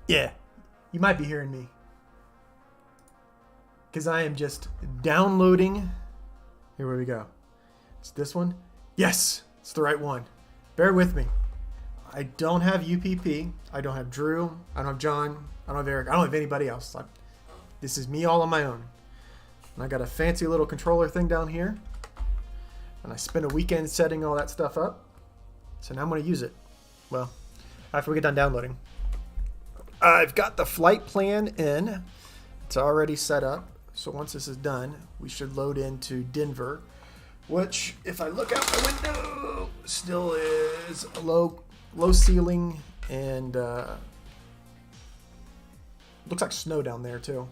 Yeah, you might be hearing me. Because I am just downloading. Here we go. It's this one. Yes, it's the right one. Bear with me. I don't have UPP. I don't have Drew. I don't have John. I don't have Eric. I don't have anybody else. This is me all on my own. And I got a fancy little controller thing down here. And I spent a weekend setting all that stuff up. So now I'm going to use it. Well, after we get done downloading. I've got the flight plan in. It's already set up. So once this is done, we should load into Denver, which, if I look out the window, still is a low ceiling and looks like snow down there too.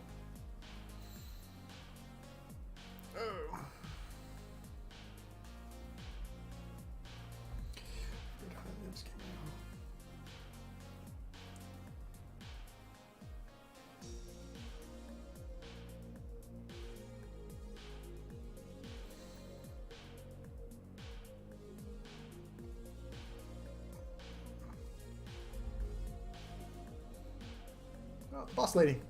Boss lady.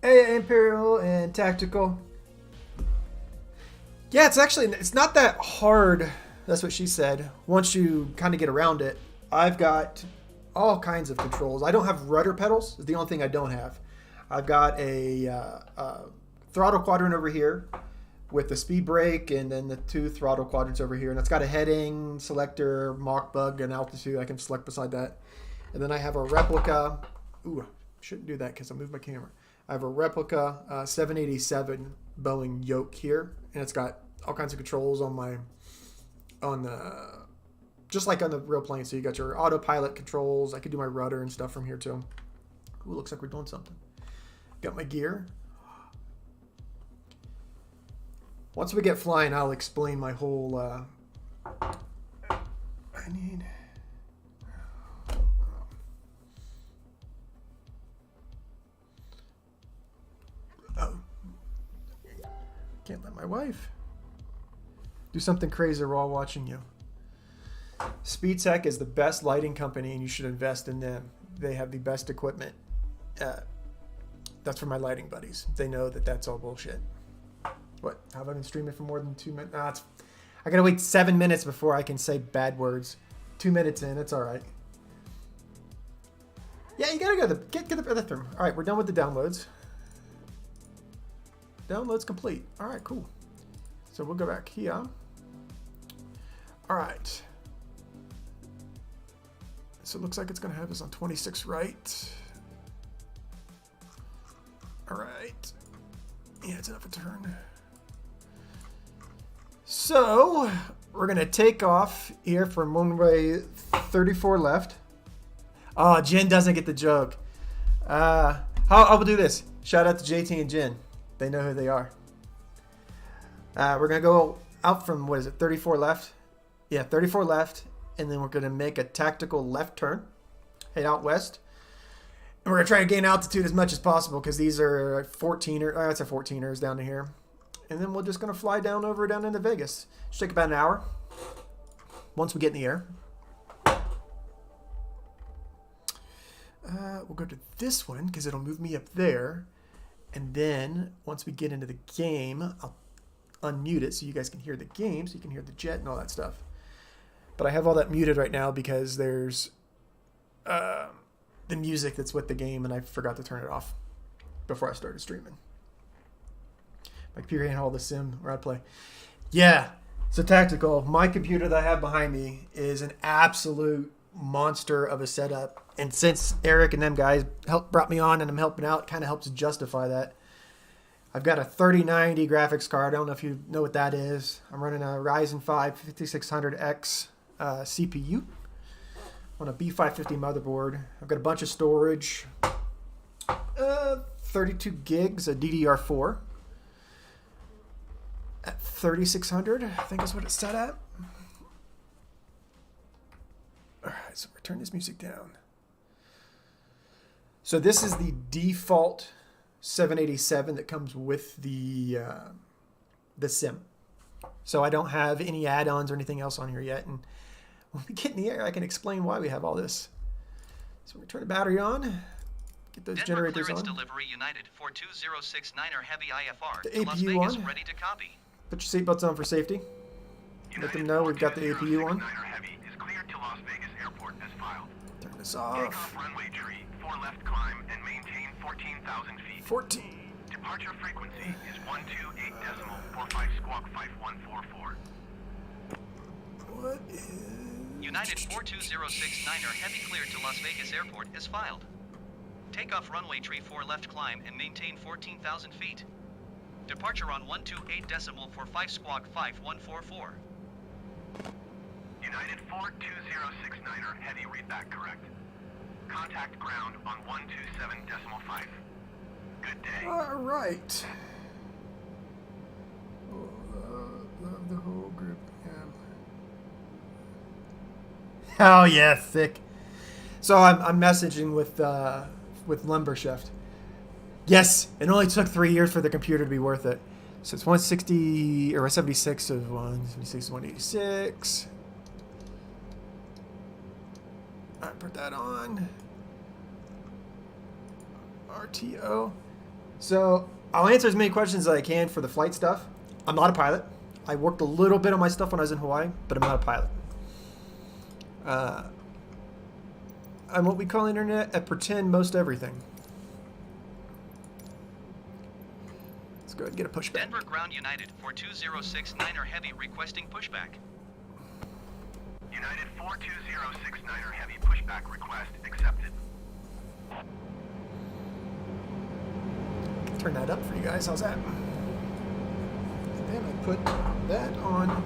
Hey, Imperial and Tactical. Yeah, it's not that hard. That's what she said. Once you kind of get around it, I've got all kinds of controls. I don't have rudder pedals. Is the only thing I don't have. I've got a throttle quadrant over here with the speed brake and then the 2 throttle quadrants over here. And it's got a heading, selector, Mach bug, and altitude I can select beside that. And then I have a replica. Ooh, shouldn't do that because I moved my camera. I have a replica 787 Boeing yoke here. And it's got all kinds of controls just like on the real plane. So you got your autopilot controls. I could do my rudder and stuff from here too. Ooh, looks like we're doing something. Got my gear. Once we get flying, I'll explain my whole, can't let my wife do something crazy while watching you. SpeedTech is the best lighting company and you should invest in them. They have the best equipment. That's for my lighting buddies. They know that that's all bullshit. What? Have I been streaming for more than 2 minutes? I gotta wait 7 minutes before I can say bad words. 2 minutes in, it's all right. Yeah, you gotta go get the bathroom. All right, we're done with the downloads. Downloads complete. All right, cool. So we'll go back here. All right. So it looks like it's gonna have us on 26 right. All right. Yeah, it's enough a turn. So we're gonna take off here from runway 34 left. Oh, Jen doesn't get the joke. How we'll do this? Shout out to JT and Jen. They know who they are. We're gonna go out from 34 left? Yeah, 34 left, and then we're gonna make a tactical left turn, head out west, and we're gonna try to gain altitude as much as possible because these are 14er. That's a 14ers down to here. And then we're just going to fly down into Vegas. Should take about an hour once we get in the air. We'll go to this one because it'll move me up there. And then once we get into the game, I'll unmute it so you guys can hear the game, so you can hear the jet and all that stuff. But I have all that muted right now because there's the music that's with the game, and I forgot to turn it off before I started streaming. My computer can't hold the sim where I play. Yeah, so Tactical. My computer that I have behind me is an absolute monster of a setup. And since Eric and them guys brought me on and I'm helping out, it kind of helps justify that. I've got a 3090 graphics card. I don't know if you know what that is. I'm running a Ryzen 5 5600X CPU on a B550 motherboard. I've got a bunch of storage. 32 gigs of DDR4. At 3600, I think is what it's set at. All right, so we're turning this music down. So this is the default 787 that comes with the sim. So I don't have any add-ons or anything else on here yet. And when we get in the air, I can explain why we have all this. So we turn the battery on, get those Denver generators clearance on. delivery United 42069er heavy IFR The to Las APU Vegas on. ready to copy. Put your seatbelts on for safety. Let them know we've got the APU on. Heavy is cleared to Las Vegas Airport as filed. Turn this Take off. off runway tree, 4 left climb, and maintain 14,000 feet. 14. Departure frequency is 128.45 squawk 5144. What is... United 42069er heavy cleared to Las Vegas Airport is filed. Take off runway tree 4 left climb and maintain 14,000 feet. Departure on 128.45 squawk 5144. United 42069er heavy readback correct. Contact ground on 127.5. Good day. All right. Love the whole group. Yeah. Oh yeah, thick. So I'm messaging with Lumbershift. Yes, it only took 3 years for the computer to be worth it. So it's 160 or 76 of 176 186. All right, put that on. RTO. So I'll answer as many questions as I can for the flight stuff. I'm not a pilot. I worked a little bit on my stuff when I was in Hawaii, but I'm not a pilot. I'm what we call internet at pretend most everything. Let's go ahead and get a pushback. Denver ground United 42069er heavy requesting pushback. United 42069er heavy pushback request accepted. Turn that up for you guys. How's that? And then I put that on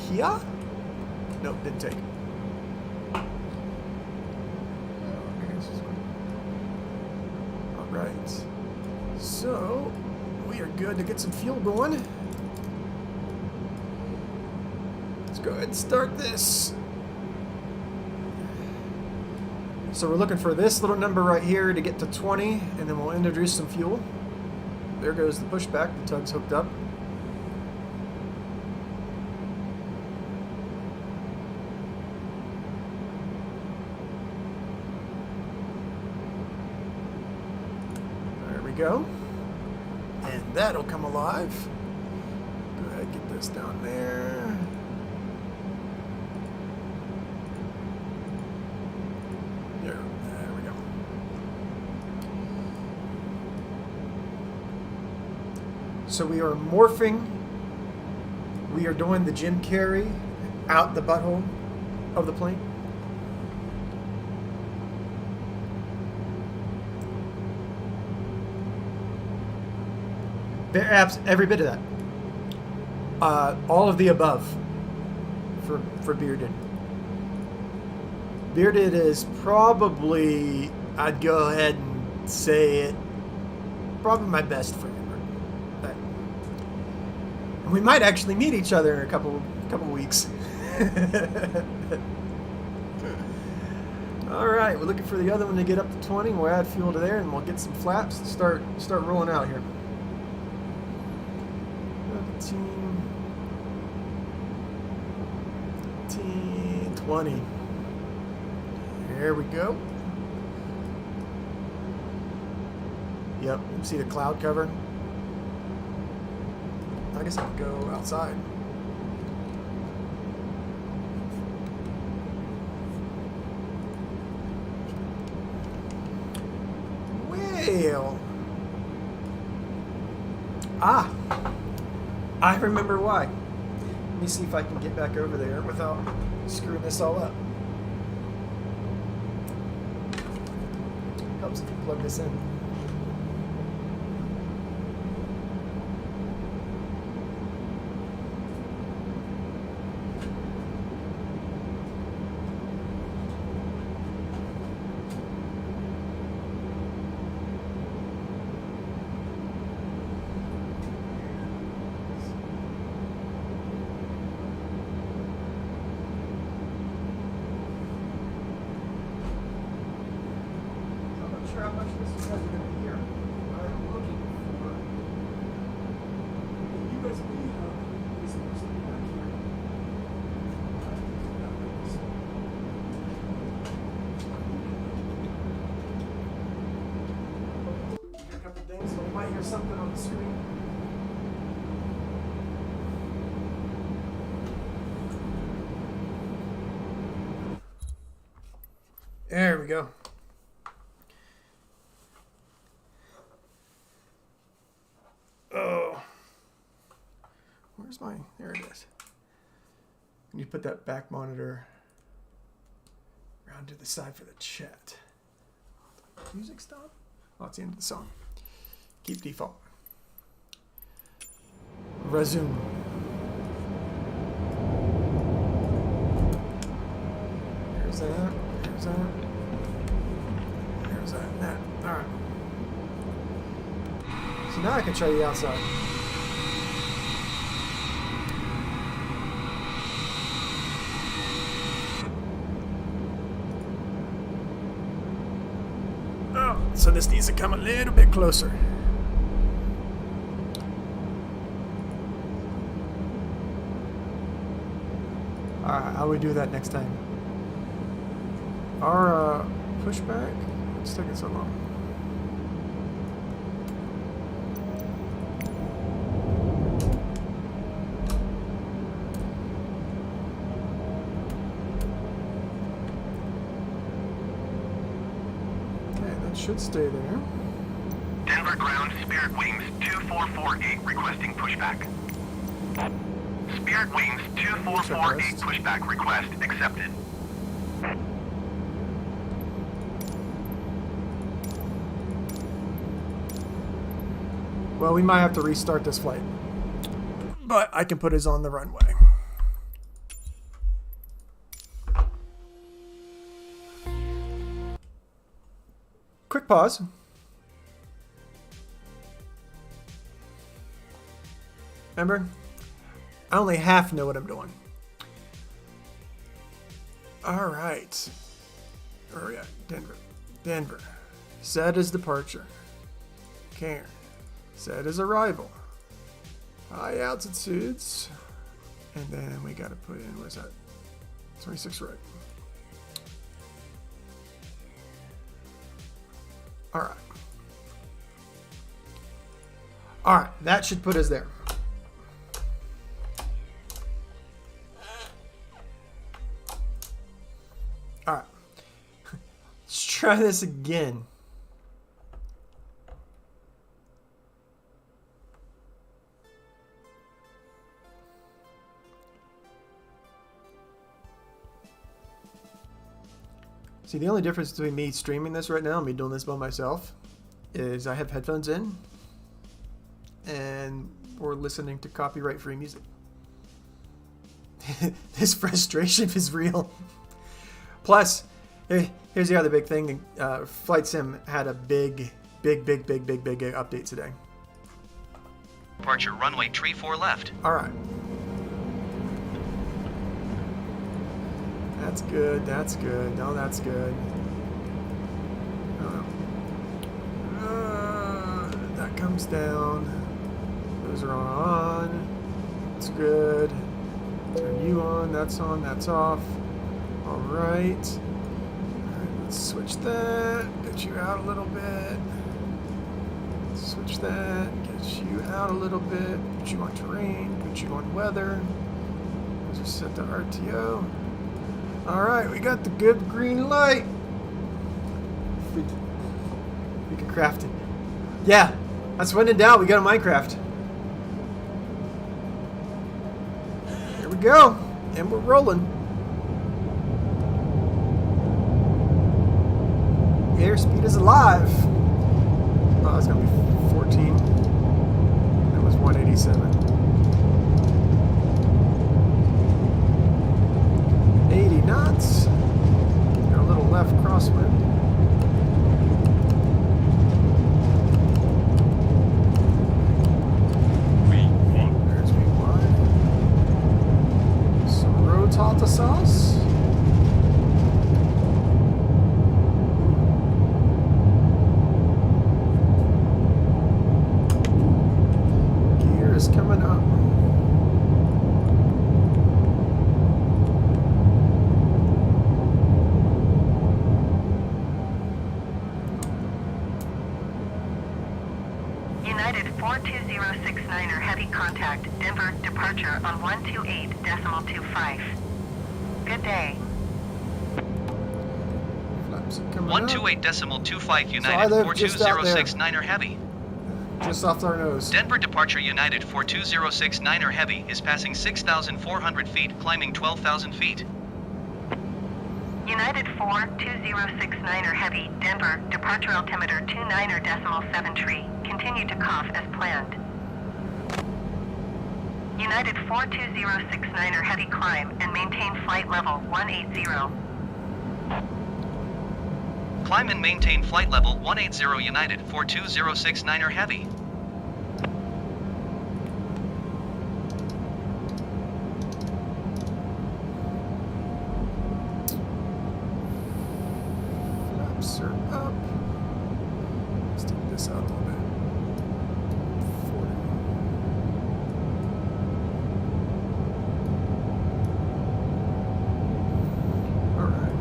here. Nope, didn't take. All right. So we are good to get some fuel going. Let's go ahead and start this. So we're looking for this little number right here to get to 20, and then we'll introduce some fuel. There goes the pushback. The tug's hooked up. There we go. And that'll come alive. Go ahead, get this down there. There we go. So we are morphing. We are doing the Jim Carrey out the butthole of the plane. Perhaps every bit of that. All of the above for Bearded. Bearded is probably, I'd go ahead and say it, probably my best friend. But we might actually meet each other in a couple weeks. All right, we're looking for the other one to get up to 20. We'll add fuel to there, and we'll get some flaps and start rolling out here. 15, 20. There we go. Yep, you can see the cloud cover. I guess I can go outside. Well. I remember why. Let me see if I can get back over there without screwing this all up. Helps if you plug this in. How much this is going to be here. What I'm looking for. USB There's something on the screen. There we go. Oh. Where's my... There it is. And you put that back monitor around to the side for the chat. Music stop? Oh, it's the end of the song. Keep default. Resume. There's that. There's that. There's that. That. Alright. So now I can try the outside. Oh, so this needs to come a little bit closer. Alright, how do we do that next time? Our pushback? What's taking so long? Okay, that should stay there. Denver ground, Spirit Wings 2448 requesting pushback. Spirit Wings 2448 pushback request accepted. Well, we might have to restart this flight. But I can put us on the runway. Quick pause. Remember? I only half know what I'm doing. Alright. Where are we at? Denver. Denver. Set as departure. Cairn. Set as arrival. High altitudes. And then we gotta put in, where's that? 26 right. Alright. Alright, that should put us there. Alright. Let's try this again. See, the only difference between me streaming this right now and me doing this by myself is I have headphones in and we're listening to copyright-free music. This frustration is real. Plus, here's the other big thing. Flight Sim had a big update today. Departure runway 34 left. All right. That's good. That's good. No, that's good. That comes down. Those are on. It's good. Turn you on. That's on. That's off. All right. All right. Let's switch that. Get you out a little bit. Switch that. Get you out a little bit. Put you on terrain. Put you on weather. Those are set to RTO. Alright, we got the good green light. We can craft it. Yeah, that's when in doubt, we got a Minecraft. Here we go. And we're rolling. Airspeed is alive. Oh, it's going to be 14. That was 187. 80 knots. Got a little left crosswind. V1. There's V1. Some rotata sauce. Gear is coming up. 006-9er heavy contact, Denver departure on 128.25. Good day. Flaps are coming up. 128.25 I United live just out there. 4206-9er heavy. Just off our nose. Denver departure United 4206-9er heavy is passing 6,400 feet, climbing 12,000 feet. United 4206-9er heavy, Denver departure altimeter 29.73. Continue to cough as planned. United 4206-9er heavy climb and maintain flight level 180. Climb and maintain flight level 180 United 4206-9er heavy. Flaps are up. Let's take this out a little bit. 40. All right.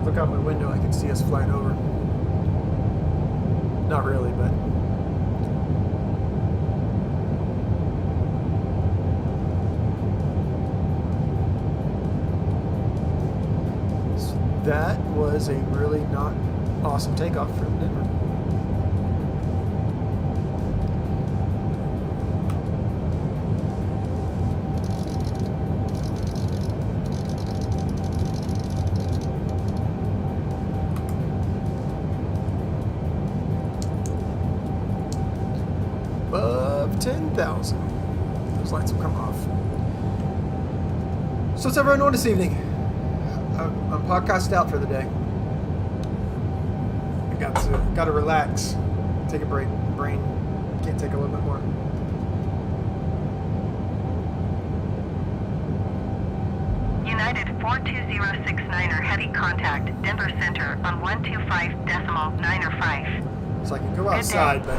Look out my window, I can see us flying over. Not really, but so that was a really not awesome takeoff from Denver. Above 10,000. Those lights will come off. So what's everyone doing this evening? I'm podcasted out for the day. I got to relax, take a break. Brain can't take a little bit more. United 42069er heavy contact, Denver Center on 125.905. So I can go outside, but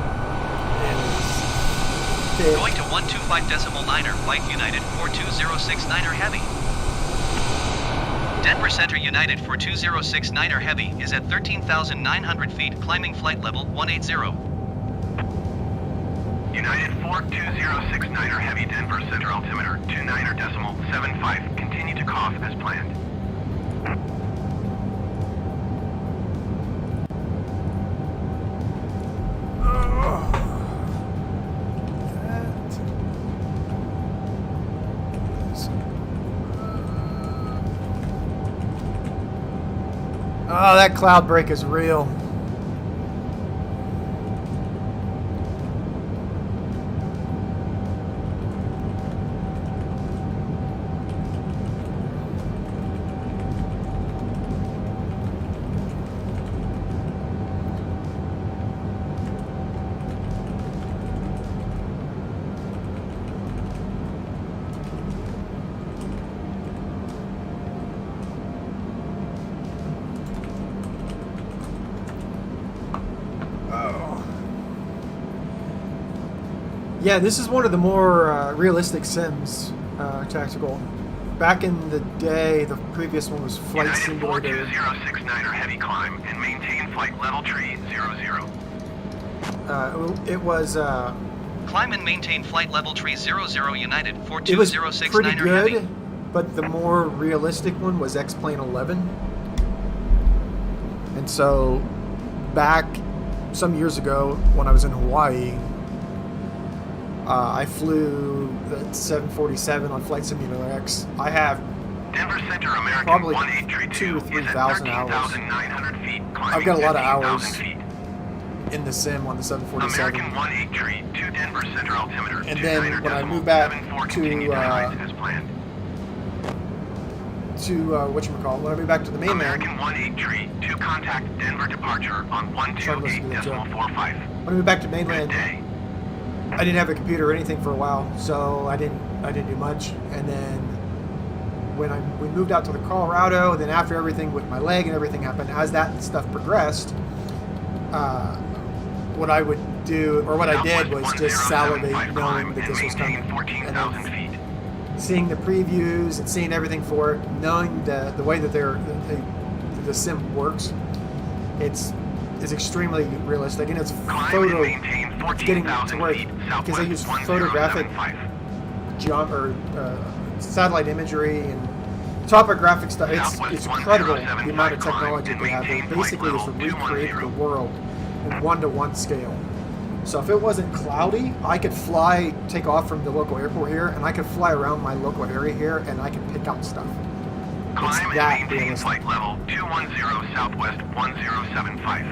Going to 125.9er flight United 42069er heavy. Denver Center United 42069er heavy is at 13,900 feet, climbing flight level 180. United 42069er heavy, Denver Center altimeter 29.75. Continue to cough as planned. Oh, that cloud break is real. Yeah, this is one of the more realistic sims, tactical. Back in the day, the previous one was Flight United Simulator. 42069er heavy climb and maintain flight level tree 00. It was Climb and maintain flight level tree 00 United it was 42069er pretty good, heavy. but the more realistic one was X-Plane 11. And so, back some years ago when I was in Hawaii, I flew the 747 on Flight Simulator X. I have Denver Center American probably 1832 2,000 to 3,000 hours. 13,900 feet, I've got a lot of 15,000 hours feet. in the sim on the 747. American 183 to Denver Center altimeter. And then when I moved back continue to rise as planned. whatchamacallit, when I moved back to the mainland, American 183 to contact Denver departure on Sorry, listen to the joke. 128.45. when I moved back to Good mainland, day. I didn't have a computer or anything for a while, so I didn't do much. And then when we moved out to the Colorado, then after everything with my leg and everything happened, as that stuff progressed, what I would do, or what I did, was just salivate 1075 knowing climb that and this was coming. maintain 14,000 feet. Seeing the previews and seeing everything for it, knowing the way that the sim works, it's extremely realistic, and it's Climb and maintain it's getting to 14,000 where, feet. because they use Southwest photographic 1075. satellite imagery and topographic stuff. It's Southwest incredible 1075 the amount of climb technology and they have. They maintain basically flight just level recreated the 210. world in 1-to-1 scale. So if it wasn't cloudy, I could take off from the local airport here, and I could fly around my local area here, and I could pick out stuff. It's Climb that and maintain realistic. flight level 210 Southwest 1075.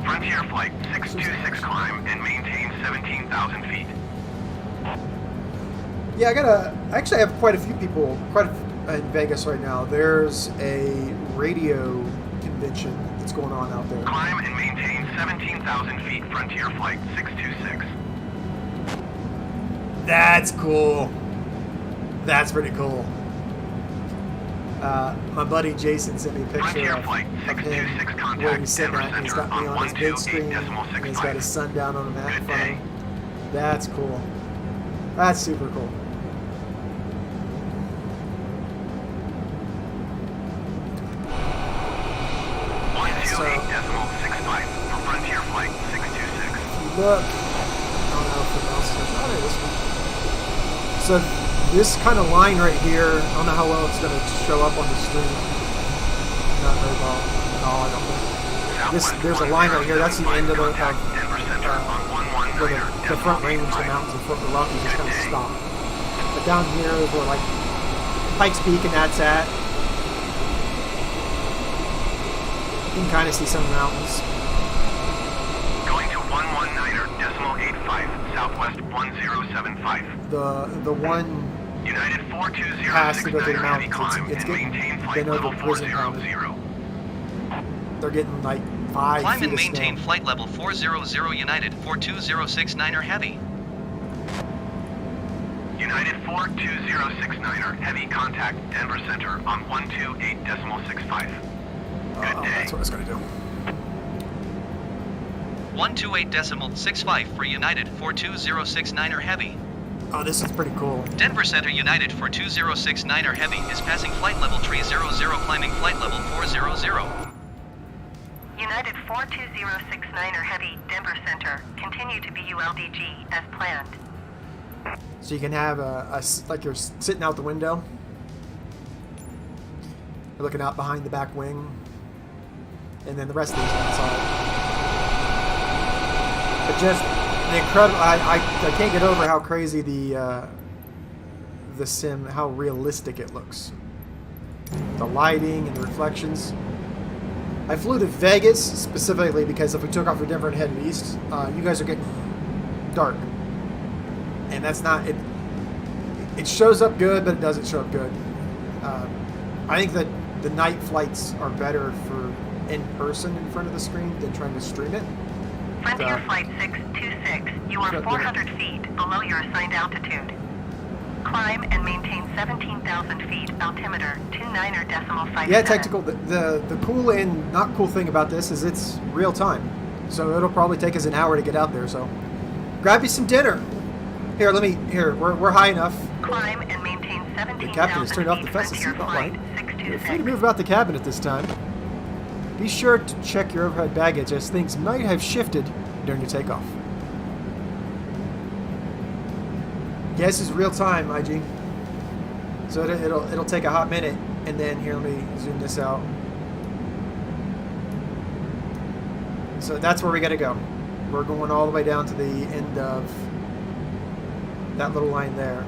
Frontier Flight 626 climb and maintain 17,000 feet. Yeah, I actually have quite a few people in Vegas right now. There's a radio convention that's going on out there. Climb and maintain 17,000 feet. Frontier Flight 626. That's cool. That's pretty cool. My buddy Jason sent me a picture Frontier of Flight him 626 where contact he's sitting Denver at, and he's Center got me on on his big screen, and 128.65. he's got his sun down on a mat in Good front of day. him. That's cool. That's super cool. So, 128.65 for Frontier Flight 626. look, I don't know if it else is. Oh, there, this one. So this kind of line right here, I don't know how well it's going to show up on the screen. Not very well. No, I don't think. There's a line right here. That's the end of the Contact Denver Center on where the front range, the mountains, and front the Rockies just kind of stop. But down here is where like Pikes Peak and that's at. You can kind of see some mountains. Going to 119.85 Southwest 1075. The one United 420 has to go through the heavy mountains. climb It's and getting maintain flight been over level prison pounded. 400. They're getting like 5 Climb feet and of maintain snow. flight level 400 United 42069er Heavy. United 42069er heavy contact Denver Center on 128.65. Good day. That's what it's going to do. 128.65 for United 42069er Heavy. Oh, this is pretty cool. Denver Center United 42069er Heavy is passing flight level 300, climbing flight level 400. United 42069er Heavy, Denver Center. Continue to BULDG as planned. So you can have like you're sitting out the window. You're looking out behind the back wing. And then the rest of these outside. But just the incredible, I can't get over how crazy the sim, how realistic it looks. The lighting and the reflections. I flew to Vegas specifically because if we took off for Denver and headed east, you guys are getting dark. And that's not, it shows up good, but it doesn't show up good. I think that the night flights are better for in person in front of the screen than trying to stream it. Frontier Flight 626, you are 400 feet below your assigned altitude. Climb and maintain 17,000 feet, altimeter 29.57. Yeah, technical. The cool and not cool thing about this is it's real time. So it'll probably take us an hour to get out there. So grab you some dinner. Here, we're high enough. Climb and maintain 17,000 The captain has turned off the feet, fasten Frontier seatbelt Flight light. You're free to 626. move about the cabin at this time. Be sure to check your overhead baggage as things might have shifted during your takeoff. Yeah, this is real time, IG. So it'll take a hot minute, and then here, let me zoom this out. So that's where we got to go. We're going all the way down to the end of that little line there.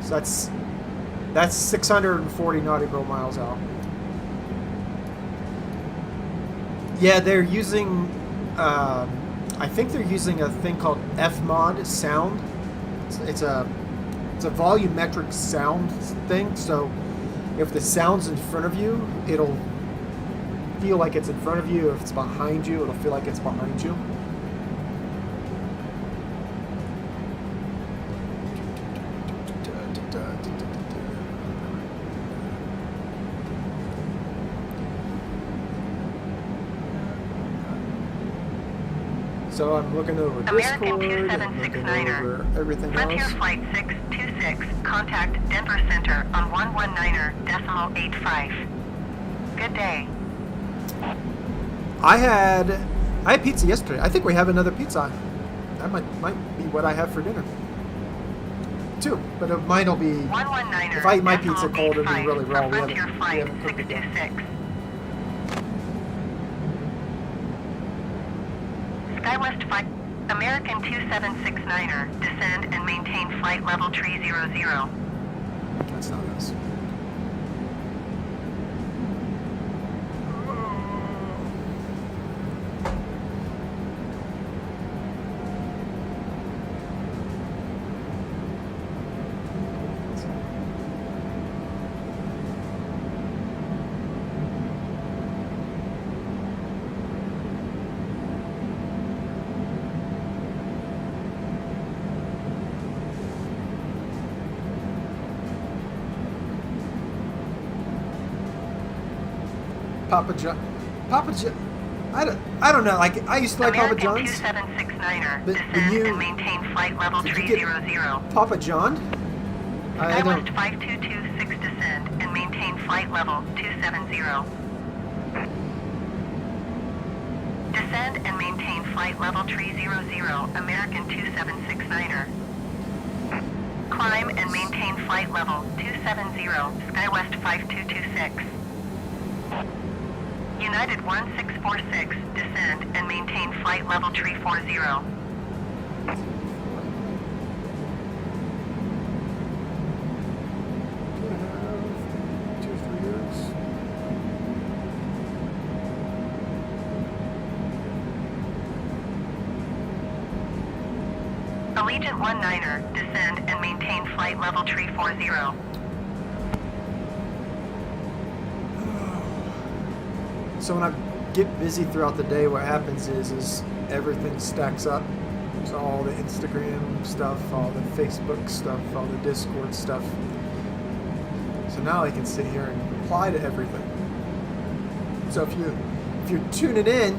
So that's 640 nautical miles out. Yeah, they're using, I think they're using a thing called F-mod sound. It's a volumetric sound thing. So if the sound's in front of you, it'll feel like it's in front of you. If it's behind you, it'll feel like it's behind you. So I'm looking over American Discord and looking 2769er. over everything Frontier else. Flight 626, contact Denver Center on 119.85. Good day. I had pizza yesterday. I think we have another pizza. That might be what I have for dinner. Two, but mine will be. 119er. If I eat my pizza cold, it'll be really raw. We Frontier haven't Flight cooked it yet. 626. SkyWest 5, American 2769er, descend and maintain flight level 300. That's not us. Papa John. I don't know. Like I used to like Papa American John's. 2769er, The descend new- and maintain flight level Did you get 300. Papa John? I don't. SkyWest 5226, descend and maintain flight level 270. Descend and maintain flight level 300, American 2769er. Climb and maintain flight level 270, SkyWest 5226. United 1646, descend and maintain flight level 340. 2 3 years. Allegiant 19er, descend and maintain flight level 340. So when I get busy throughout the day, what happens is everything stacks up. So all the Instagram stuff, all the Facebook stuff, all the Discord stuff. So now I can sit here and reply to everything. So if you're tuning in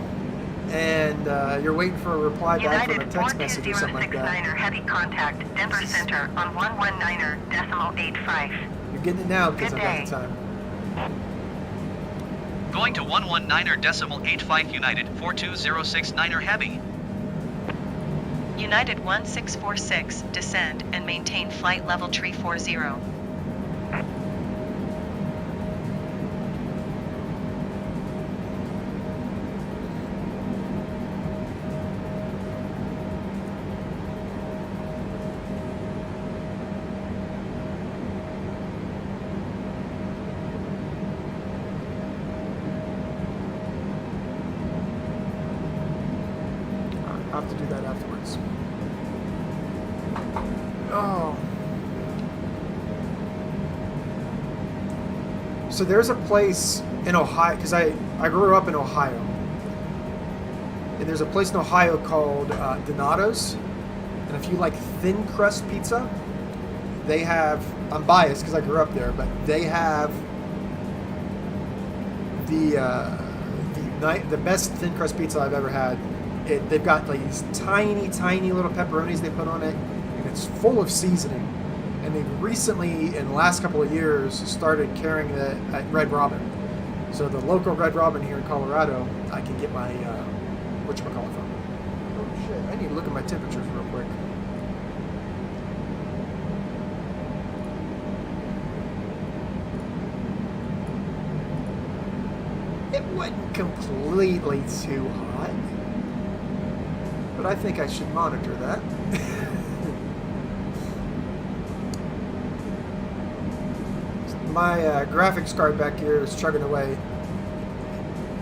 and you're waiting for a reply back from a United text message or something like that, 42069er, heavy contact, Denver Center on 119.85. you're getting it now because Good I've got day. the time. Going to 119.85 United 42069er Heavy. United 1646, descend and maintain flight level 340. I'll have to do that afterwards. Oh. So there's a place in Ohio, because I grew up in Ohio. And there's a place in Ohio called Donato's. And if you like thin crust pizza, they have, I'm biased because I grew up there, but they have the best thin crust pizza I've ever had. They've got like these tiny, tiny little pepperonis they put on it, and it's full of seasoning. And they recently, in the last couple of years, started carrying that at Red Robin. So the local Red Robin here in Colorado, I can get my whatchamacallit from. Oh shit! I need to look at my temperatures real quick. It wasn't completely too hot. But I think I should monitor that. My graphics card back here is chugging away.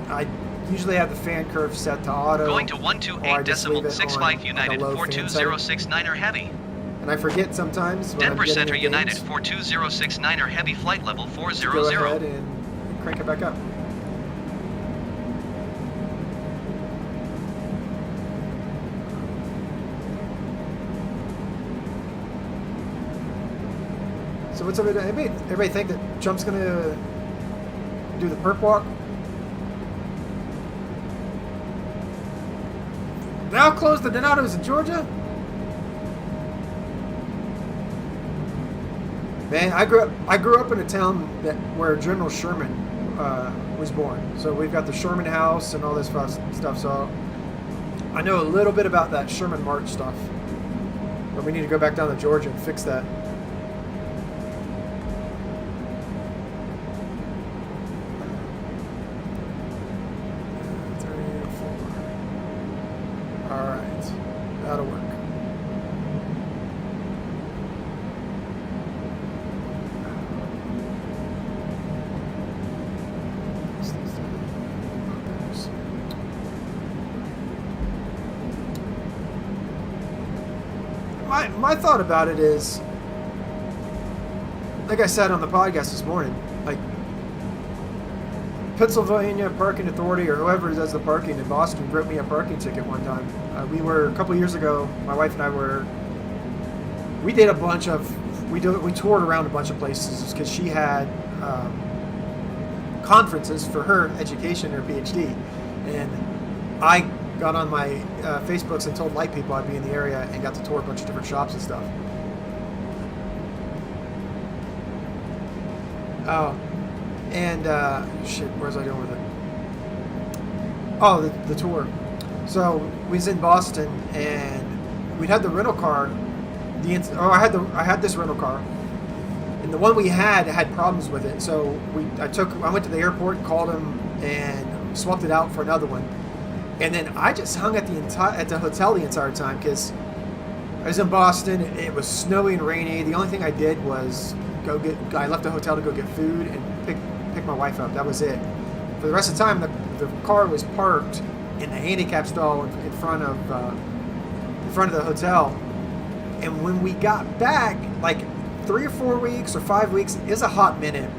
I usually have the fan curve set to auto. Going to or I just leave it 128.65 on, United like a low fan setting. 42069er Heavy. And I forget sometimes when Denver I'm getting Center in United games 42069er Heavy flight level to go 400. ahead and crank it back up. So what's everybody think that Trump's gonna do the perp walk? Thou closed the Donatos in Georgia? Man, I grew up in a town where General Sherman was born. So we've got the Sherman House and all this stuff. So I know a little bit about that Sherman March stuff. But we need to go back down to Georgia and fix that. That'll work. My thought about it is, like I said on the podcast this morning, like Pennsylvania Parking Authority or whoever does the parking in Boston wrote me a parking ticket one time. We were a couple years ago. My wife and I we did a bunch of we toured around a bunch of places because she had conferences for her education, her PhD, and I got on my Facebooks and told light people I'd be in the area and got to tour a bunch of different shops and stuff. Oh. And, shit, where was I going with it? Oh, the tour. So, we was in Boston, and we'd had the rental car. I had this rental car. And the one we had problems with it. So, I went to the airport, called him, and swapped it out for another one. And then I just hung at the hotel the entire time, because I was in Boston, it was snowy and rainy. The only thing I did was I left the hotel to go get food and pick my wife up. That was it. For the rest of the time, the car was parked in the handicap stall in front of the hotel. And when we got back, like 3 or 4 weeks or 5 weeks, it was a hot minute,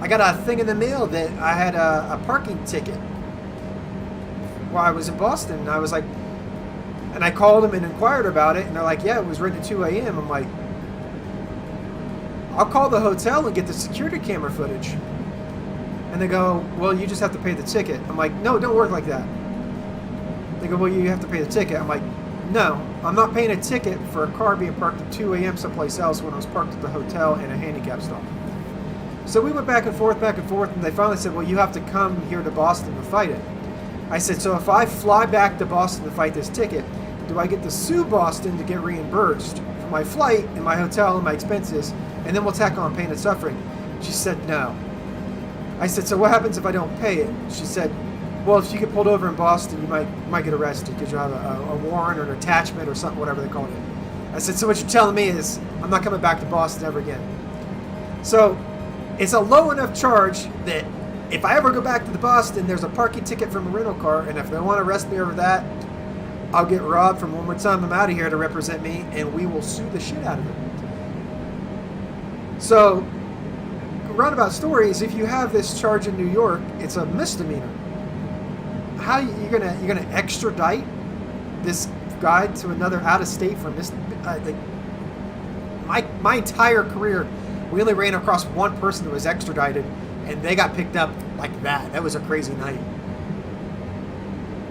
I got a thing in the mail that I had a parking ticket while I was in Boston. And I was like, and I called them and inquired about it, and they're like, yeah, it was written at 2 a.m. I'm like, I'll call the hotel and get the security camera footage. And they go, well, you just have to pay the ticket. I'm like, no, it don't work like that. They go, well, you have to pay the ticket. I'm like, no, I'm not paying a ticket for a car being parked at 2 a.m. someplace else when I was parked at the hotel in a handicap stall. So we went back and forth, and they finally said, well, you have to come here to Boston to fight it. I said, so if I fly back to Boston to fight this ticket, do I get to sue Boston to get reimbursed for my flight and my hotel and my expenses, and then we'll tack on pain and suffering? She said, no. I said, so what happens if I don't pay it? She said, well, if you get pulled over in Boston, you might get arrested because you'll have a warrant or an attachment or something, whatever they call it. I said, so what you're telling me is I'm not coming back to Boston ever again. So it's a low enough charge that if I ever go back to Boston, there's a parking ticket from a rental car, and if they want to arrest me over that, I'll get robbed from one more time. I'm out of here to represent me, and we will sue the shit out of it. So, roundabout story is if you have this charge in New York, it's a misdemeanor. How you're gonna extradite this guy to another out of state for my entire career, we only ran across one person that was extradited, and they got picked up like that. That was a crazy night.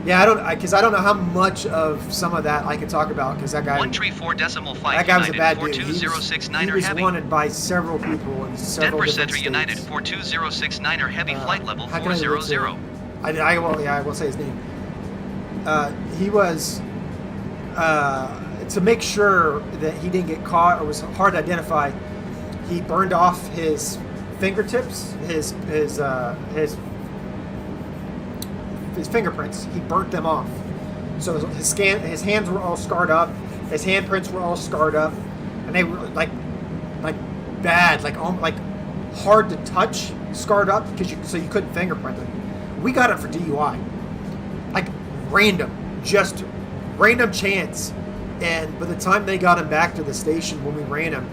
Yeah, I don't know how much of some of that I can talk about because that guy. 134.5 that guy was a bad dude. 42069 he was wanted by several people in several Denver different Central states. United 42069 Heavy flight level How can I 400. I will say his name. He was to make sure that he didn't get caught or was hard to identify. He burned off his fingertips, his fingerprints. He burnt them off. So his hands were all scarred up. His handprints were all scarred up, and they were like bad, like hard to touch, scarred up because you couldn't fingerprint them. We got it for DUI, like just random chance. And by the time they got him back to the station when we ran him,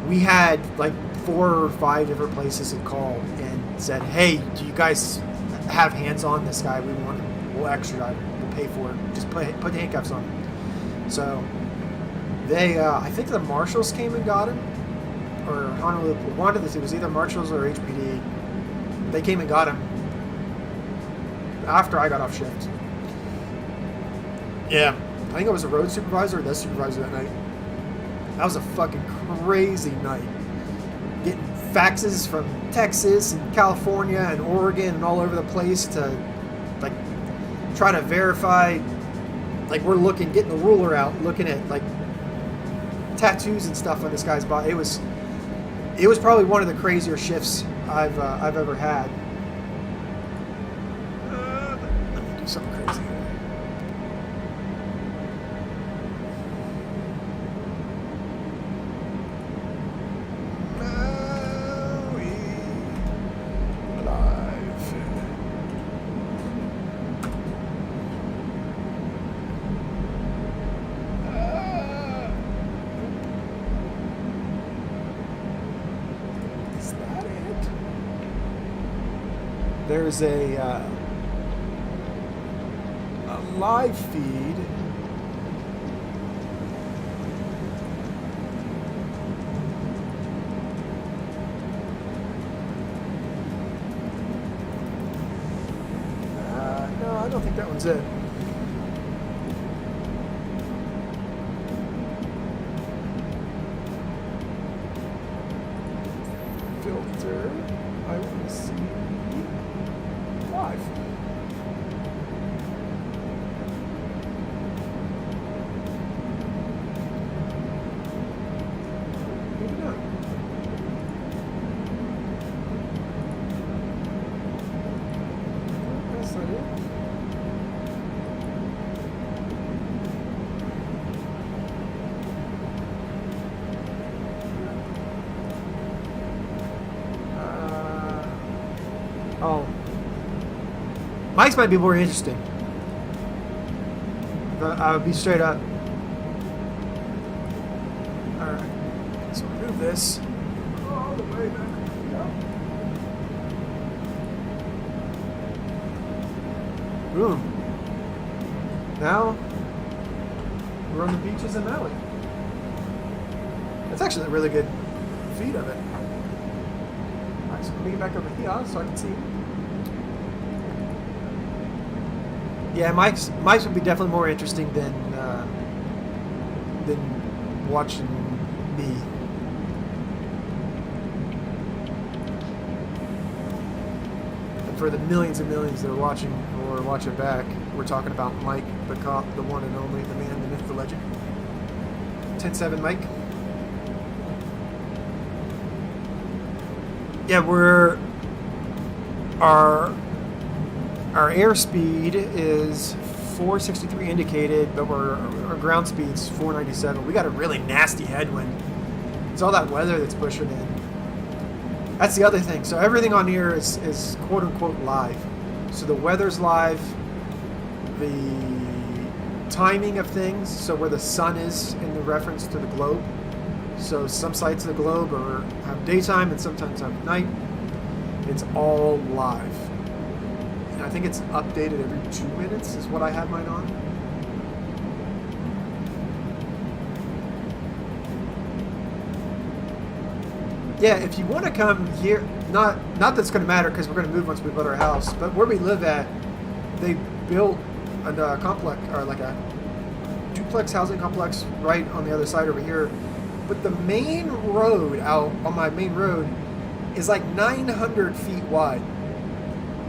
we had like 4 or 5 different places that called and said, hey, do you guys have hands on this guy? We want him. We'll extradite him. We'll pay for it. Just put the handcuffs on him. So they, I think the marshals came and got him, or one of the two. It was either marshals or HPD. They came and got him after I got off shift. Yeah. I think I was a road supervisor or the supervisor that night. That was a fucking crazy night. Getting faxes from Texas and California and Oregon and all over the place to like try to verify, like we're looking, getting the ruler out, looking at like tattoos and stuff on this guy's body. It was probably one of the crazier shifts I've ever had. Let me do something crazy. There's a live feed. No, I don't think that one's it. Filter. I want to see live. Maybe not. That's not it. Oh. Mike's might be more interesting. But I'll be straight up. Alright. So remove this. All the way back. Boom. Now we're on the beaches in Maui. That's actually a really good feed of it. Alright, so let me get back over here so I can see. Yeah, Mike's would be definitely more interesting than watching me. And for the millions and millions that are watching or watch it back, we're talking about Mike, the cop, the one and only, the man, the myth, the legend. 10-7 Mike. Yeah, our airspeed is 463 indicated, but our ground speed's 497. We got a really nasty headwind. It's all that weather that's pushing in. That's the other thing. So everything on here is quote unquote live. So the weather's live, the timing of things, so where the sun is in the reference to the globe. So some sites of the globe have daytime and sometimes have night. It's all live. And I think it's updated every 2 minutes is what I have mine on. Yeah, if you want to come here, not that's going to matter because we're going to move once we build our house, but where we live at, they built a complex, or like a duplex housing complex right on the other side over here. But the main road out on my main road is like 900 feet wide.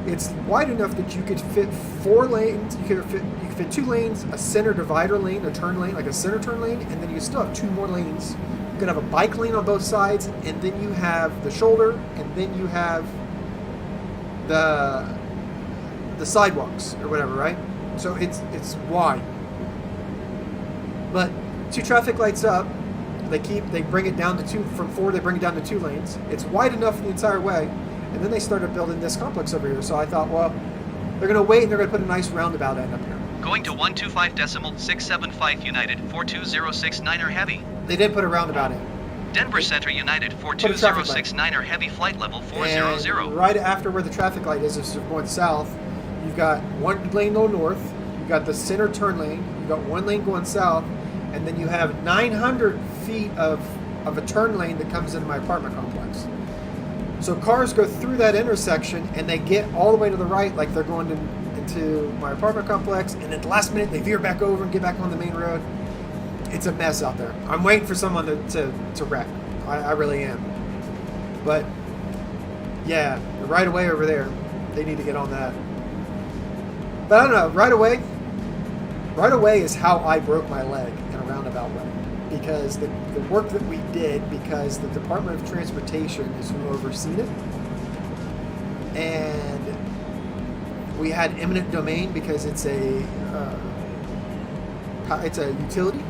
It's wide enough that you could fit 4 lanes. You could fit 2 lanes, a center divider lane, a turn lane, like a center turn lane, and then you still have 2 more lanes. You can have a bike lane on both sides, and then you have the shoulder, and then you have the sidewalks or whatever, right? So it's wide. But 2 traffic lights up, they bring it down to 2 from 4. They bring it down to 2 lanes. It's wide enough the entire way. And then they started building this complex over here. So I thought, well, they're going to wait and they're going to put a nice roundabout end up here. Going to 125.675 United 42069er heavy. They did put a roundabout in. Denver Center United 42069er heavy flight level 400. And right after where the traffic light is you're going south, you've got 1 lane going north, you've got the center turn lane, you've got 1 lane going south, and then you have 900 feet of a turn lane that comes into my apartment complex. So cars go through that intersection and they get all the way to the right like they're going in to my apartment complex, and at the last minute they veer back over and get back on the main road. It's a mess out there. I'm waiting for someone to wreck. I really am. But yeah, the right of way over there, they need to get on that. But I don't know, right away is how I broke my leg in a roundabout way. Because the work that we did, because the Department of Transportation is who overseen it. And we had eminent domain because it's a utility,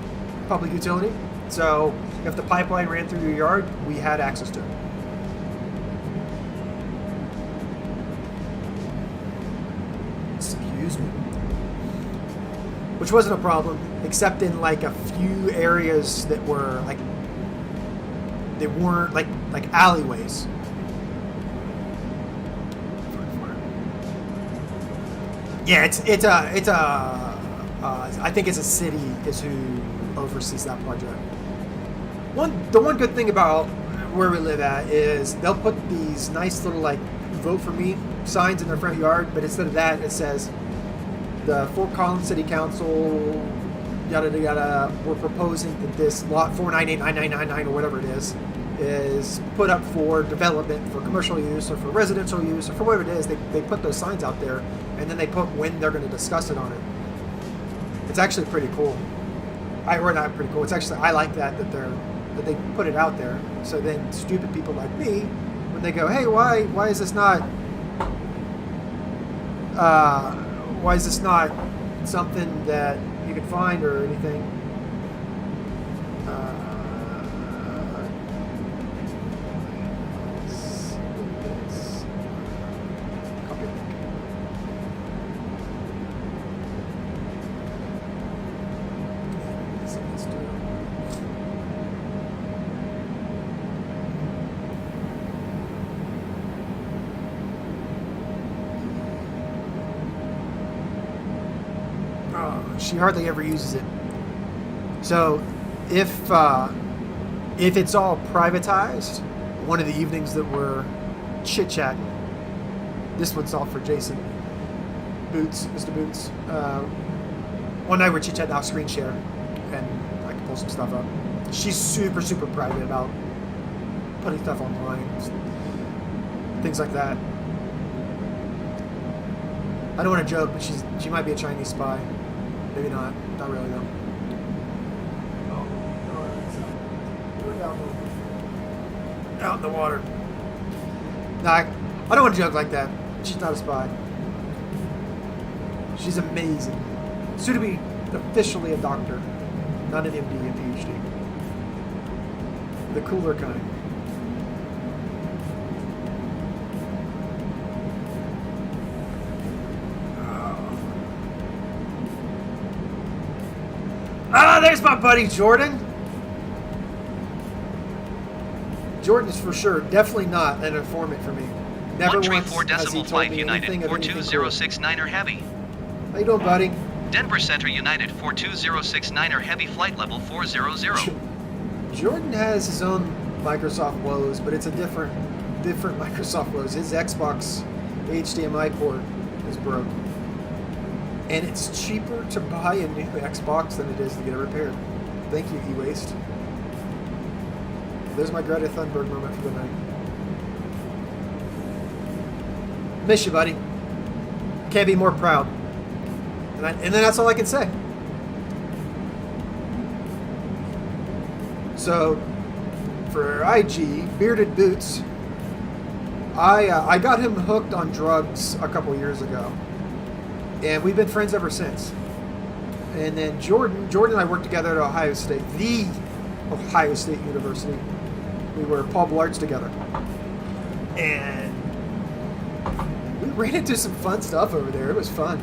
public utility. So if the pipeline ran through your yard, we had access to it. Excuse me. Which wasn't a problem, except in like a few areas that were like, they weren't like alleyways. Yeah, I think it's a city is who oversees that project. The one good thing about where we live at is they'll put these nice little like vote for me signs in their front yard, but instead of that it says the Fort Collins City Council yada yada yada, we're proposing that this lot 4989999 or whatever it is put up for development for commercial use or for residential use or for whatever it is. They put those signs out there, and then they put when they're going to discuss it on it. It's actually pretty cool. Or not pretty cool. It's actually, I like that they put it out there. So then stupid people like me, when they go, hey, why is this not something that you can find or anything? She hardly ever uses it. So if it's all privatized, one of the evenings that we're chit-chatting, this one's all for Jason Boots, Mr. Boots. One night we're chit-chatting, I'll screen share, and I can pull some stuff up. She's super, super private about putting stuff online, things like that. I don't want to joke, but she might be a Chinese spy. Maybe not. Not really, though. Out in the water. Nah, I don't want to joke like that. She's not a spy. She's amazing. Soon to be officially a doctor. Not an MD, a PhD. The cooler kind. There's my buddy Jordan. Jordan is for sure definitely not an informant for me. Never once has he told me United, anything of anything cool. 42069er Heavy. How you doing, buddy? Denver Center United, 42069er Heavy flight level 400. Jordan has his own Microsoft woes, but it's a different Microsoft woes. His Xbox HDMI port is broke. And it's cheaper to buy a new Xbox than it is to get it repaired. Thank you, e-waste. There's my Greta Thunberg moment for the night. Miss you, buddy. Can't be more proud. And then that's all I can say. So, for IG, Bearded Boots, I got him hooked on drugs a couple years ago. And we've been friends ever since. And then Jordan and I worked together at Ohio State, the Ohio State University. We were Paul Blarts together. And we ran into some fun stuff over there. It was fun.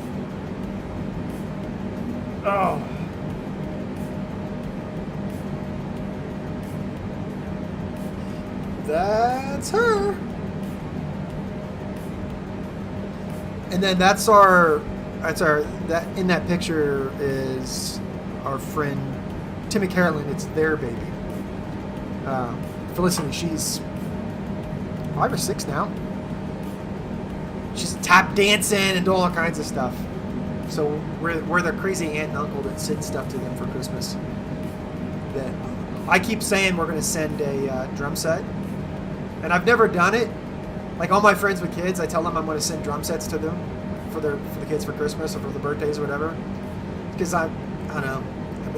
Oh. That's her. And then that in that picture is our friend Timmy Carolyn. It's their baby. Felicity, she's 5 or 6 now. She's tap dancing and doing all kinds of stuff. So we're the crazy aunt and uncle that send stuff to them for Christmas. That I keep saying we're going to send a drum set, and I've never done it. Like all my friends with kids, I tell them I'm going to send drum sets to them for the kids for Christmas or for the birthdays or whatever. Because I don't know, I'm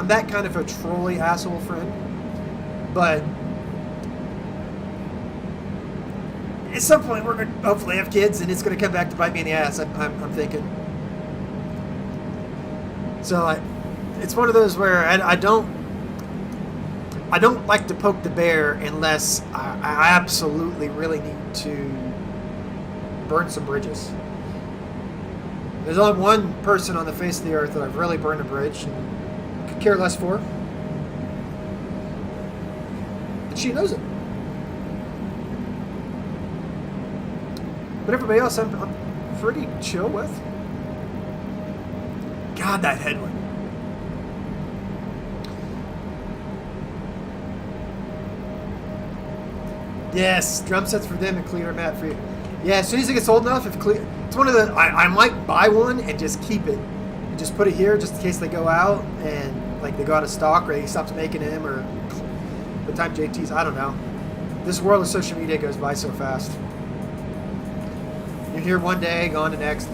that kind of a trolly asshole friend. But at some point we're going to hopefully have kids, and it's going to come back to bite me in the ass. I'm thinking. So it's one of those where I don't like to poke the bear unless I absolutely really need to burn some bridges. There's only one person on the face of the earth that I've really burned a bridge and could care less for. And she knows it. But everybody else I'm pretty chill with. God, that headwind. Yes, drum sets for them and cleaner mat for you. Yeah, as soon as it gets old enough, it's one of the I might buy one and just keep it, and just put it here just in case they go out and like they go out of stock or he stops making them or the time JT's. I don't know. This world of social media goes by so fast. You're here one day, gone the next.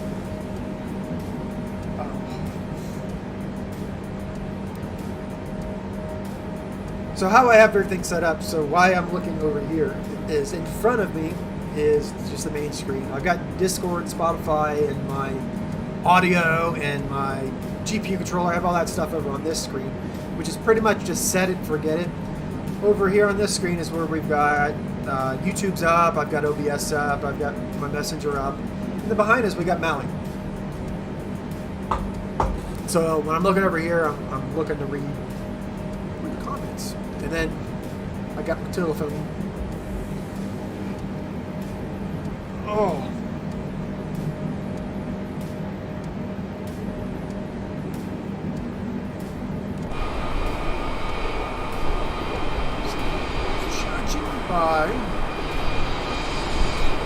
So how I have everything set up, so why I'm looking over here is in front of me is just the main screen. I've got Discord, Spotify, and my audio and my GPU controller. I have all that stuff over on this screen, which is pretty much just set it and forget it. Over here on this screen is where we've got YouTube's up, I've got OBS up, I've got my Messenger up, and then behind us we got Maui. So when I'm looking over here, I'm looking to read the comments. And then I got my telephone. Oh. Judging by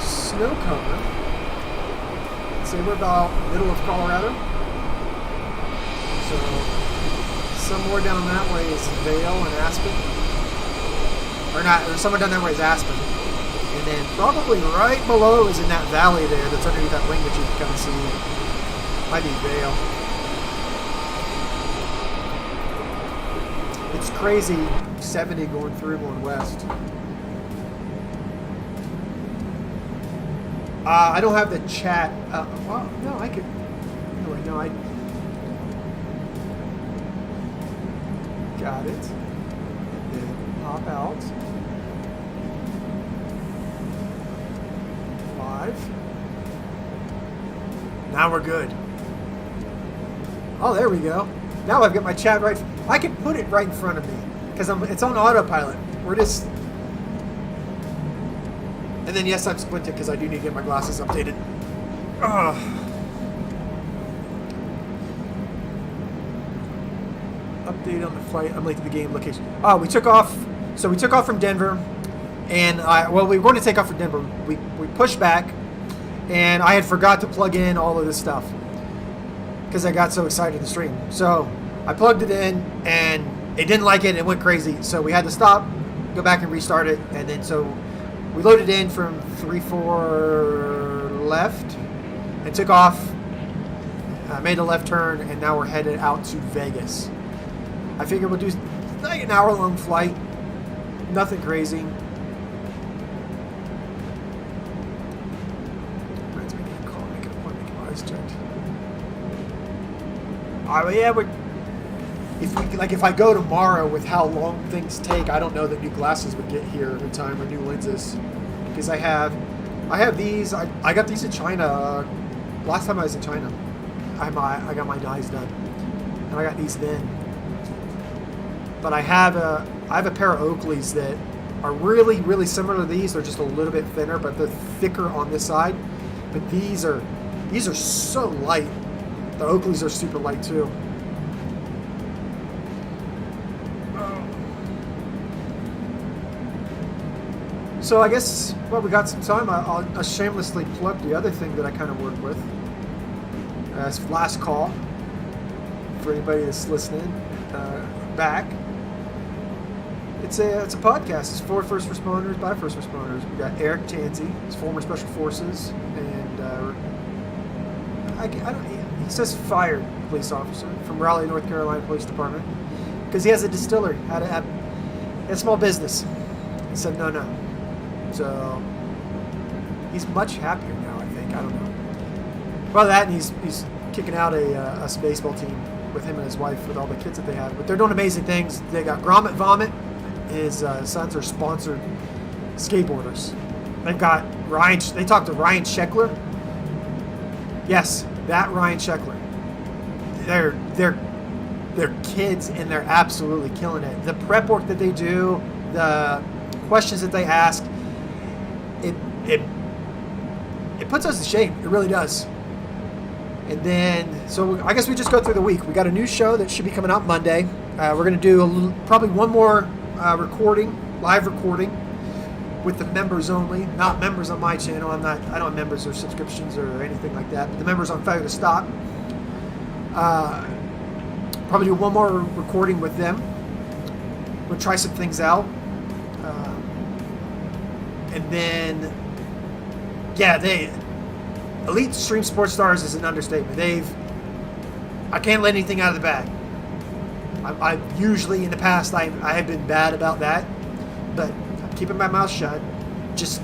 snow cover, say we're about middle of Colorado. So somewhere down that way is Vail and Aspen. Or not, or somewhere down that way is Aspen. And then probably right below is in that valley there that's underneath that wing that you can kind of see. Might be Vail. It's crazy 70 going through going west. I don't have the chat. Well, no, I could. Anyway, no, I got it. And then pop out. 5. Now we're good. Oh, there we go. Now I've got my chat right. I can put it right in front of me because it's on autopilot. We're just. And then yes, I'm squinting because I do need to get my glasses updated. Ugh. Update on the flight. I'm late to the game location. Oh, we took off. So we took off from Denver, and we were going to take off from Denver. We pushed back, and I had forgot to plug in all of this stuff because I got so excited to stream. So I plugged it in, and it didn't like it. It went crazy. So we had to stop, go back and restart it, and then so we loaded in from 3-4 left and took off. Made a left turn, and now we're headed out to Vegas. I figure we'll do like an hour-long flight. Nothing crazy. Reminds me to call, make an appointment, get my eyes checked. Yeah, if I go tomorrow with how long things take, I don't know that new glasses would get here in time or new lenses, because I have these. I got these in China. Last time I was in China, I got my eyes done, and I got these then. But I have a pair of Oakleys that are really, really similar to these. They're just a little bit thinner, but they're thicker on this side. But these are so light. The Oakleys are super light too. So I guess, well, we got some time. I'll shamelessly plug the other thing that I kind of work with. That's last call for anybody that's listening back. It's a podcast. It's for first responders by first responders. We got Eric Tansey, he's former Special Forces, and he says fired police officer from Raleigh, North Carolina Police Department because he has a distillery, had a small business. He said no. So he's much happier now, I think. I don't know. Well, that and he's kicking out a baseball team with him and his wife with all the kids that they have. But they're doing amazing things. They got Grommet Vomit. His sons are sponsored skateboarders. They've got Ryan. They talked to Ryan Sheckler. Yes, that Ryan Sheckler. They're kids and they're absolutely killing it. The prep work that they do, the questions that they ask, it puts us to shame. It really does. And then, so I guess we just go through the week. We got a new show that should be coming out Monday. We're going to do probably one more live recording with the members only, not members on my channel. I don't have members or subscriptions or anything like that. But the members on Failure to Stop. Probably do one more recording with them. We'll try some things out. And then, Elite Stream Sports Stars is an understatement. I can't let anything out of the bag. I usually, in the past, I have been bad about that, but I'm keeping my mouth shut. Just,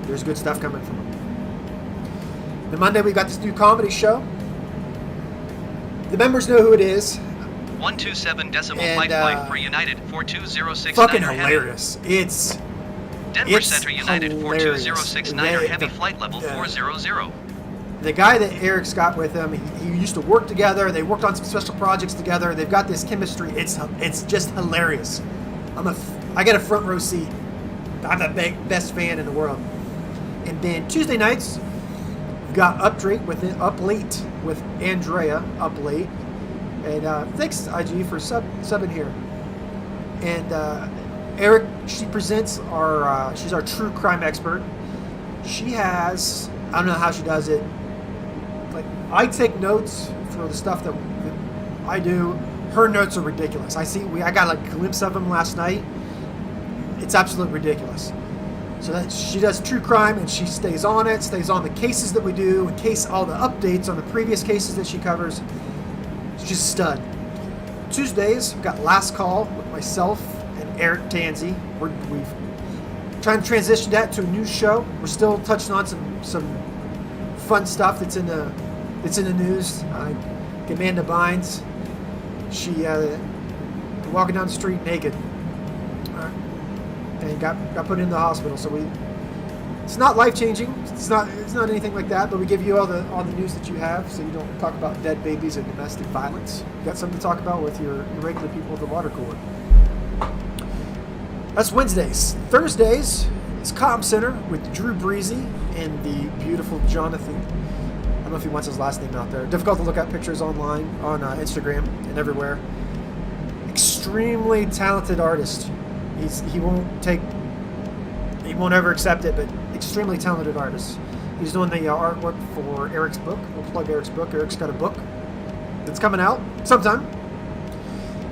there's good stuff coming from them. Then Monday, we got this new comedy show. The members know who it is. 127 decimal And, flight for United 42069 Fucking heavy. hilarious. Denver It's Center United hilarious. 42069 heavy flight level 400. The guy that Eric's got with him, he used to work together. They worked on some special projects together. They've got this chemistry. It's just hilarious. I get a front row seat. I'm the best fan in the world. And then Tuesday nights, we've got Up Late with Andrea Up Late. And thanks IG for subbing here. And Eric, she presents she's our true crime expert. She has, I don't know how she does it. Like, I take notes for the stuff that I do. Her notes are ridiculous. I got a glimpse of them last night. It's absolutely ridiculous. So that she does true crime and she stays on the cases that we do, all the updates on the previous cases that she covers. She's a stud. Tuesdays, we've got Last Call with myself and Eric Tansey. We've trying to transition that to a new show. We're still touching on some fun stuff that's in the news. Amanda Bynes, she walking down the street naked, and got put in the hospital. So it's not life changing. It's not anything like that. But we give you all the news that you have, so you don't talk about dead babies and domestic violence. You got something to talk about with your regular people at the water cooler. That's Wednesdays. Thursdays is Comm Center with Drew Breezy and the beautiful Jonathan. I don't know if he wants his last name out there. Difficult to look at pictures online, on Instagram and everywhere. Extremely talented artist. He won't ever accept it, but extremely talented artist. He's doing the artwork for Eric's book. We'll plug Eric's book. Eric's got a book that's coming out sometime.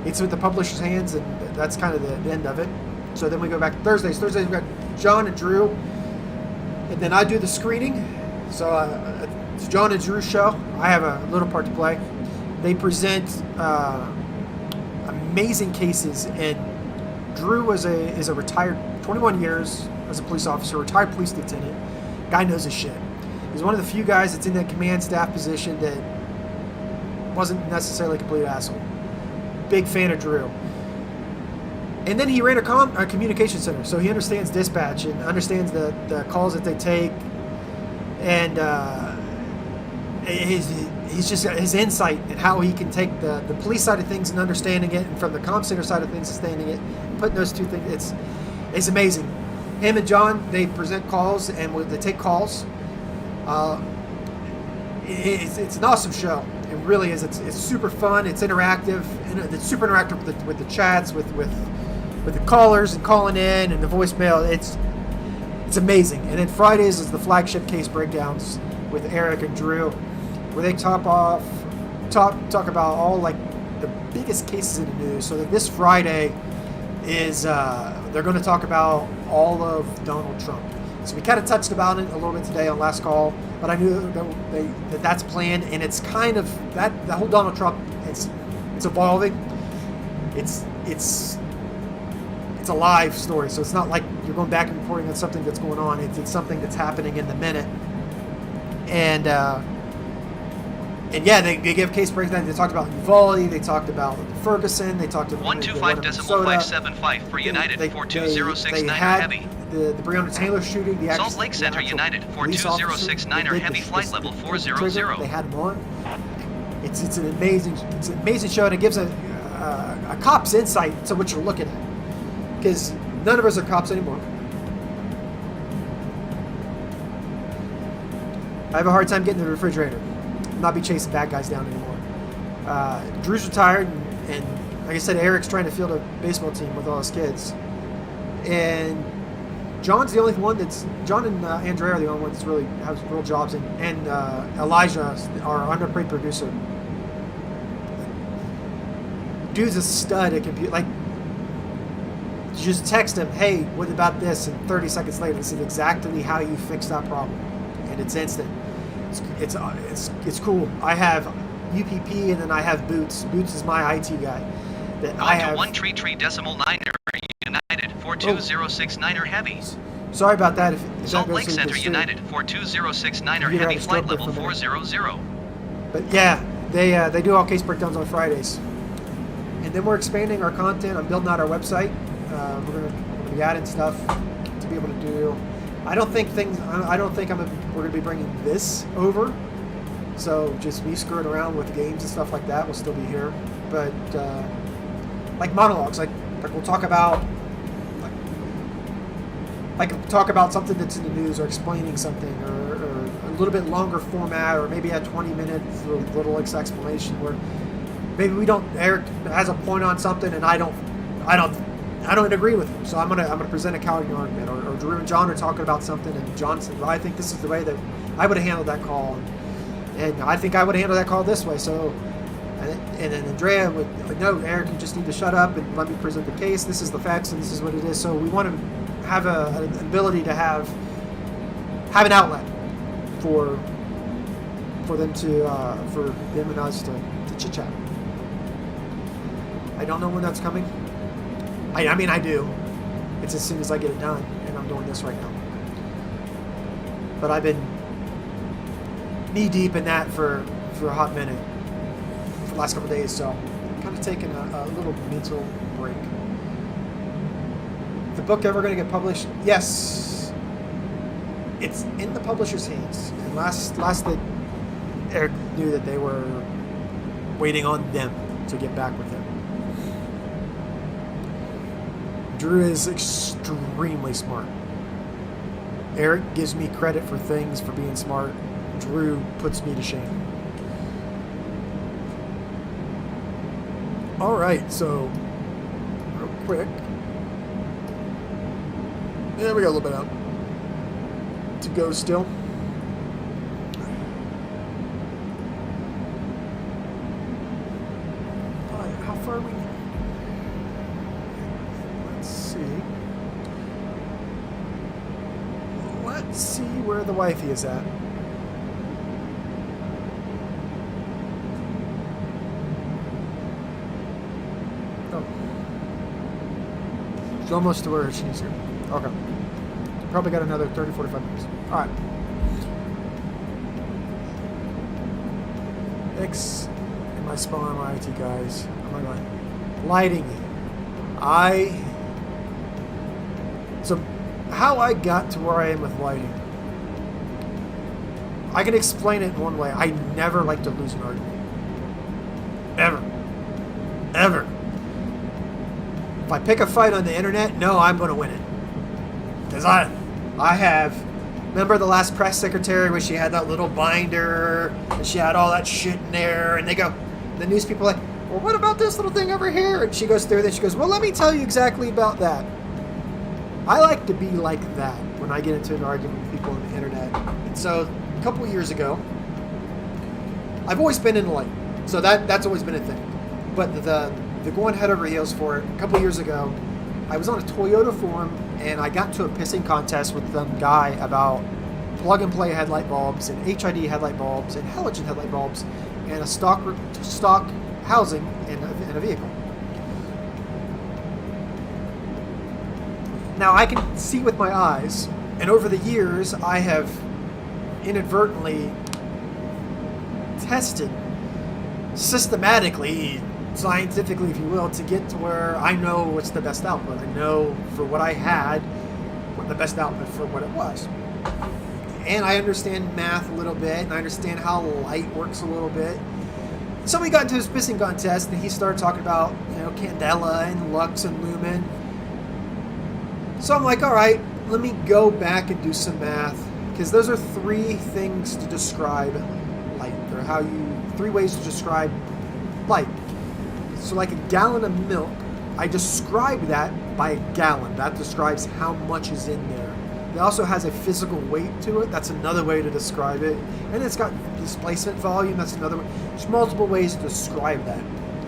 It's with the publisher's hands, and that's kind of the end of it. So then we go back to Thursdays. Thursdays we've got John and Drew, and then I do the screening. So it's John and Drew's show. I have a little part to play. They present amazing cases, and Drew is a retired 21 years as a police officer, retired police lieutenant. Guy knows his shit. He's one of the few guys that's in that command staff position that wasn't necessarily a complete asshole. Big fan of Drew. And then he ran a communication center, so he understands dispatch and understands the calls that they take, and his insight and how he can take the police side of things and understanding it, and from the comm center side of things understanding it, putting those two things, it's amazing. Him and John, they present calls and they take calls. It's an awesome show. It really is. It's super fun. It's interactive, and it's super interactive with the chats, with the callers and calling in and the voicemail. It's amazing. And then Fridays is the flagship case breakdowns. with Eric and Drew, where they talk about all like the biggest cases in the news. So like this Friday is they're going to talk about all of Donald Trump. So we kind of touched about it a little bit today on Last Call, but I knew that that's planned, and it's kind of that the whole Donald Trump. It's evolving. It's a live story, so it's not like you're going back and reporting on something that's going on. It's something that's happening in the minute. And yeah, they give case breakdown. They talked about Uvalde. They talked about Ferguson. They talked about 125.575 for United 42069er Heavy. The Breonna Taylor shooting. Salt Lake Center United 42069er Heavy flight level 400. They had him on. It's an amazing show, and it gives a cop's insight to what you're looking at, because none of us are cops anymore. I have a hard time getting to the refrigerator. I'm not be chasing bad guys down anymore. Drew's retired, and like I said, Eric's trying to field a baseball team with all his kids, and John's the only one John and Andrea are the only ones that really have real jobs, and Elijah, our underpaid producer. Dude's a stud at computer. Like, you just text him, hey, what about this? And 30 seconds later, this is exactly how you fix that problem, and it's instant. It's cool. I have UPP, and then I have Boots. Boots is my IT guy. That I have 133.9er United 42069er Heavy. Sorry about that. If Salt that goes Lake through Center the United 42069er You Heavy have a flight stroke level from there. 400. But yeah, they do all case breakdowns on Fridays, and then we're expanding our content. I'm building out our website. We're gonna be adding stuff to be able to do. I don't think we're gonna be bringing this over. So just me screwing around with games and stuff like that will still be here. But like monologues, like we'll talk about. Like talk about something that's in the news, or explaining something, or a little bit longer format, or maybe a 20-minute little explanation where maybe Eric has a point on something and I don't agree with him, so I'm gonna present a counter argument, or Drew and John are talking about something and John said, well, I think this is the way that I would have handled that call, and I think I would have handled that call this way. So and then Andrea would like, no, Eric, you just need to shut up and let me present the case. This is the facts and this is what it is. So we want to have an ability to have an outlet for them and us to chit chat. I don't know when that's coming. I mean I do. It's as soon as I get it done, and I'm doing this right now. But I've been knee deep in that for a hot minute for the last couple of days, so I'm kind of taking a little mental break. The book ever going to get published? Yes, it's in the publisher's hands. And last that Eric knew that they were waiting on them to get back with him. Drew is extremely smart. Eric gives me credit for things for being smart. Drew puts me to shame. All right, so real quick. Yeah, we got a little bit out to go still. All right, how far are we? Let's see where the wifey is at. Oh. She's almost to where she needs to go. Okay. Probably got another 30, 45 minutes. Alright. X in my spawn, my IT guys. Oh my god. Lighting. So how I got to where I am with lighting, I can explain it in one way. I never like to lose an argument. Ever. If I pick a fight on the internet, no, I'm going to win it. Because I have, remember the last press secretary where she had that little binder and she had all that shit in there, and the news people are like, well, what about this little thing over here? And she goes through this, she goes, well, let me tell you exactly about that. I like to be like that when I get into an argument with people on the internet. And so a couple of years ago, I've always been into light, so that's always been a thing. But the going head over heels for it, a couple of years ago, I was on a Toyota forum, and I got into a pissing contest with some guy about plug-and-play headlight bulbs and HID headlight bulbs and halogen headlight bulbs and a stock housing in a vehicle. Now, I can see with my eyes, and over the years, I have inadvertently tested systematically, scientifically, if you will, to get to where I know what's the best output. I know for what I had, what the best output for what it was. And I understand math a little bit, and I understand how light works a little bit. So we got into this pissing contest, and he started talking about, candela and lux and lumen. So I'm like, all right, let me go back and do some math, because those are three things to describe light, or three ways to describe light. So like a gallon of milk, I describe that by a gallon. That describes how much is in there. It also has a physical weight to it. That's another way to describe it. And it's got displacement volume. That's another way. There's multiple ways to describe that.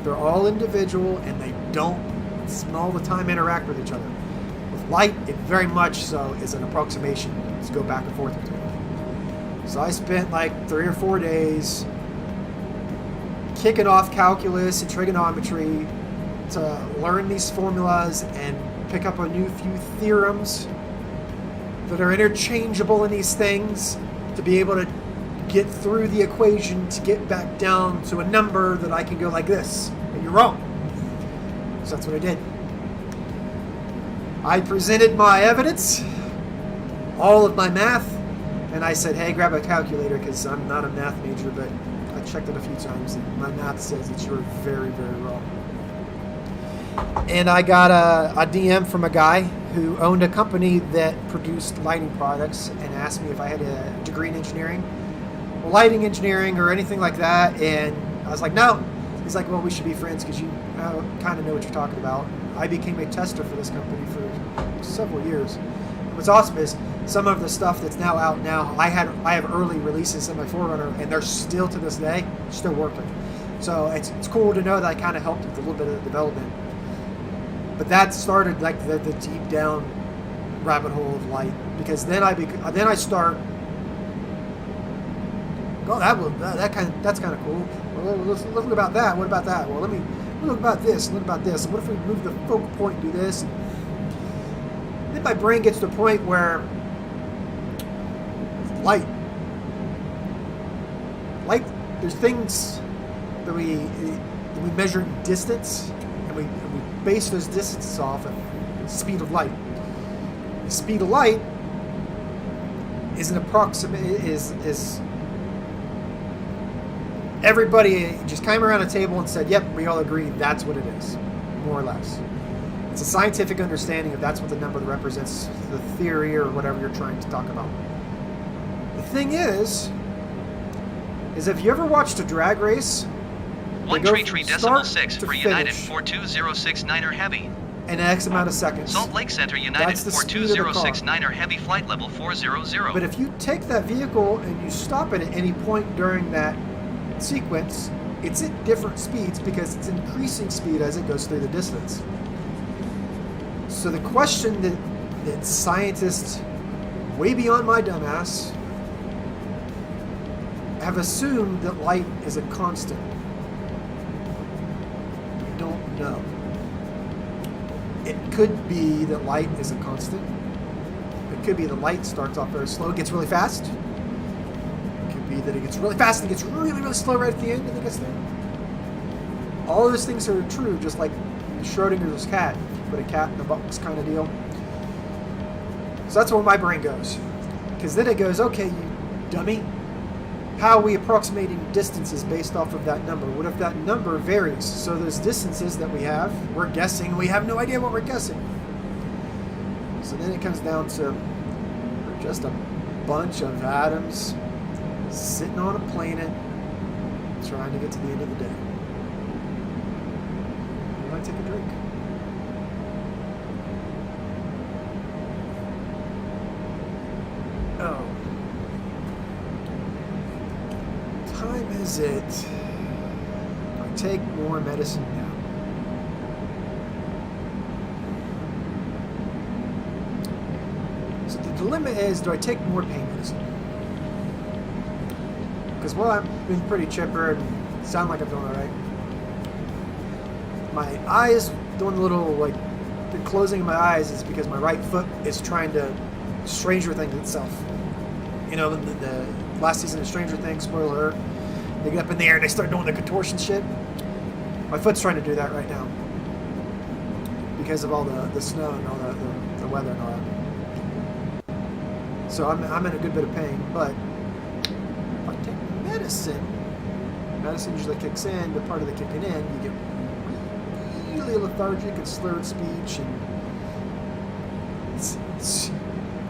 They're all individual, and they don't all the time interact with each other. With light, it very much so is an approximation to go back and forth between them. So I spent like 3 or 4 days kicking off calculus and trigonometry to learn these formulas and pick up a new few theorems that are interchangeable in these things to be able to get through the equation to get back down to a number that I can go like this. And you're wrong. So that's what I did. I presented my evidence, all of my math, and I said, hey, grab a calculator, because I'm not a math major, but I checked it a few times, and my math says that you're very, very wrong. And I got a DM from a guy who owned a company that produced lighting products and asked me if I had a degree in engineering, or lighting engineering, or anything like that. And I was like, no. He's like, well, we should be friends because you kind of know what you're talking about. I became a tester for this company for several years. What's awesome is some of the stuff that's now out now, I have early releases in my Forerunner, and they're still to this day still working. So it's cool to know that I kind of helped with a little bit of the development. But that started like the deep down rabbit hole of light, because then I start. Oh, that's kind of cool. Well, let's look about that. What about that? Well, let me look about this. Look about this. What if we move the focal point and do this? And then my brain gets to a point where light. There's things that we measure in distance, and we base those distances off of the speed of light. The speed of light is an approximate is everybody just came around a table and said, yep, we all agree that's what it is, more or less. It's a scientific understanding of that's what the number represents, the theory or whatever you're trying to talk about. The thing is if you ever watched a drag race, 133.6 for United 42069er Heavy. In X amount of seconds. Salt Lake Center United 42069er Heavy flight level 400. But if you take that vehicle and you stop it at any point during that sequence, it's at different speeds because it's increasing speed as it goes through the distance. So the question that scientists way beyond my dumbass have assumed that light is a constant. We don't know. It could be that light is a constant. It could be that light starts off very slow, gets really fast. It could be that it gets really fast and gets really, really slow right at the end and then gets there. All of those things are true, just like Schrodinger's cat. Put a cat in a box kind of deal. So that's where my brain goes. Because then it goes, okay, you dummy, how are we approximating distances based off of that number? What if that number varies? So those distances that we have, we're guessing, we have no idea what we're guessing. So then it comes down to we're just a bunch of atoms sitting on a planet trying to get to the end of the day. You might take a drink. Oh. time is it? Do I take more medicine now? So the dilemma is, do I take more pain medicine? Because while I've been pretty chipper and sound like I'm doing all right, my eyes doing a little, like, the closing of my eyes is because my right foot is trying to Stranger Things itself. You know, the last season of Stranger Things, spoiler alert, they get up in the air and they start doing the contortion shit. My foot's trying to do that right now because of all the snow and all the weather and all that. So I'm in a good bit of pain, but if I take medicine usually kicks in, but part of the kicking in, you get really lethargic and slurred speech, and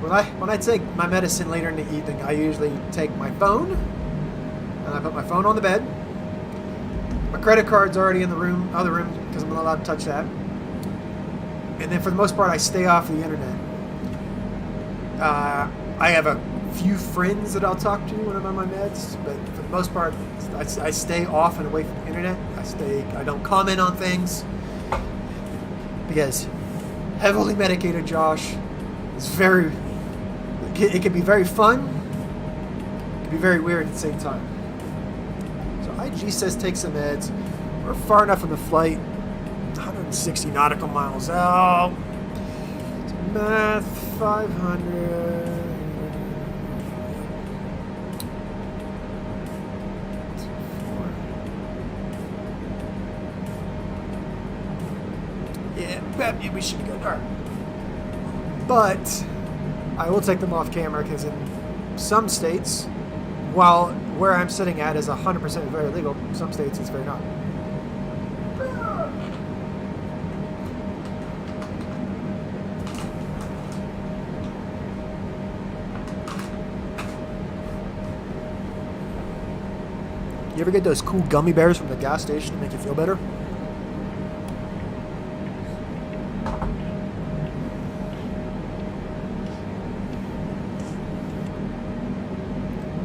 when I take my medicine later in the evening, I usually take my phone and I put my phone on the bed. My credit card's already in the other room because I'm not allowed to touch that. And then for the most part, I stay off the internet. I have a few friends that I'll talk to when I'm on my meds, but for the most part, I stay off and away from the internet. I don't comment on things because heavily medicated Josh is it can be very fun, it can be very weird at the same time. So IG says take some meds. We're far enough on the flight, 160 nautical miles out. Math 500. Yeah, we should be good. All right. But I will take them off camera because in some states, while where I'm sitting at is 100% very legal, in some states it's very not. You ever get those cool gummy bears from the gas station to make you feel better?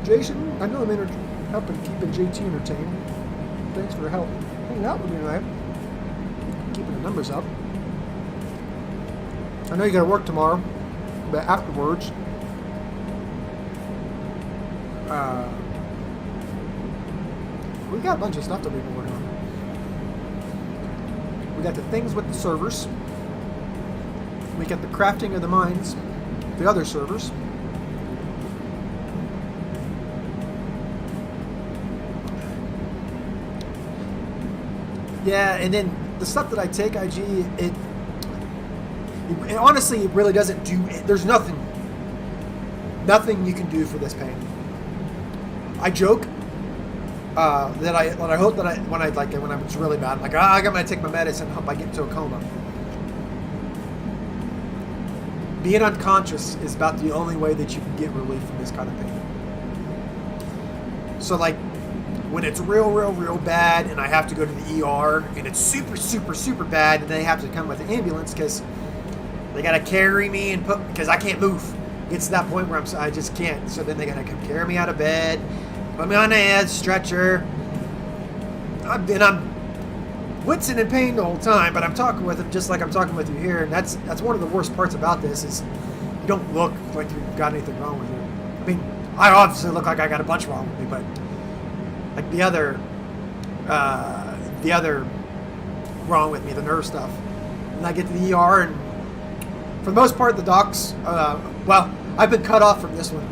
Jason, I know I'm helping keeping JT entertained. Thanks for the help hanging out with me tonight. Keeping the numbers up. I know you gotta work tomorrow, but afterwards, we got a bunch of stuff that we've been working on. We got the things with the servers. We got the crafting of the mines, the other servers. Yeah, and then the stuff that I take, IG, it honestly, it really doesn't do it. There's nothing you can do for this pain. I joke that I hope that when I was really bad, I'm like, I'm gonna take my medicine, hope I get into a coma. Being unconscious is about the only way that you can get relief from this kind of pain. So like, when it's real bad and I have to go to the ER and it's super bad and they have to come with an ambulance because they got to carry me and because I can't move. It's to that point where I just can't. So then they got to come carry me out of bed, put me on a stretcher. I'm wincing in pain the whole time, but I'm talking with them just like I'm talking with you here. And that's one of the worst parts about this is you don't look like you've got anything wrong with you. I mean, I obviously look like I got a bunch wrong with me, but like the other wrong with me, the nerve stuff. And I get to the ER, and for the most part, the docs, well, I've been cut off from this one,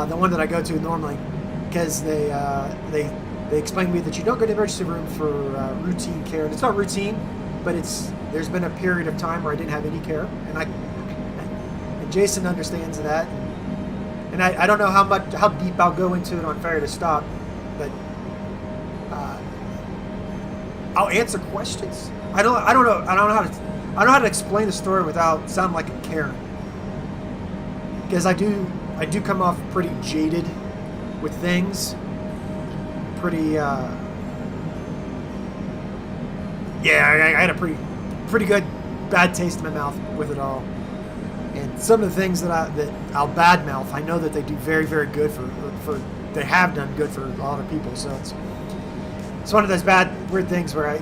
the one that I go to normally, because they explained to me that you don't go to the emergency room for routine care. And it's not routine, but there's been a period of time where I didn't have any care, and Jason understands that, and I don't know how deep I'll go into it on Fair to Stop, but I'll answer questions. I don't know how to explain the story without sounding like a Karen, because I do come off pretty jaded with things. Pretty I had a pretty good bad taste in my mouth with it all. And some of the things that I'll badmouth, I know that they do very, very good for they have done good for a lot of people. So it's one of those bad, weird things where I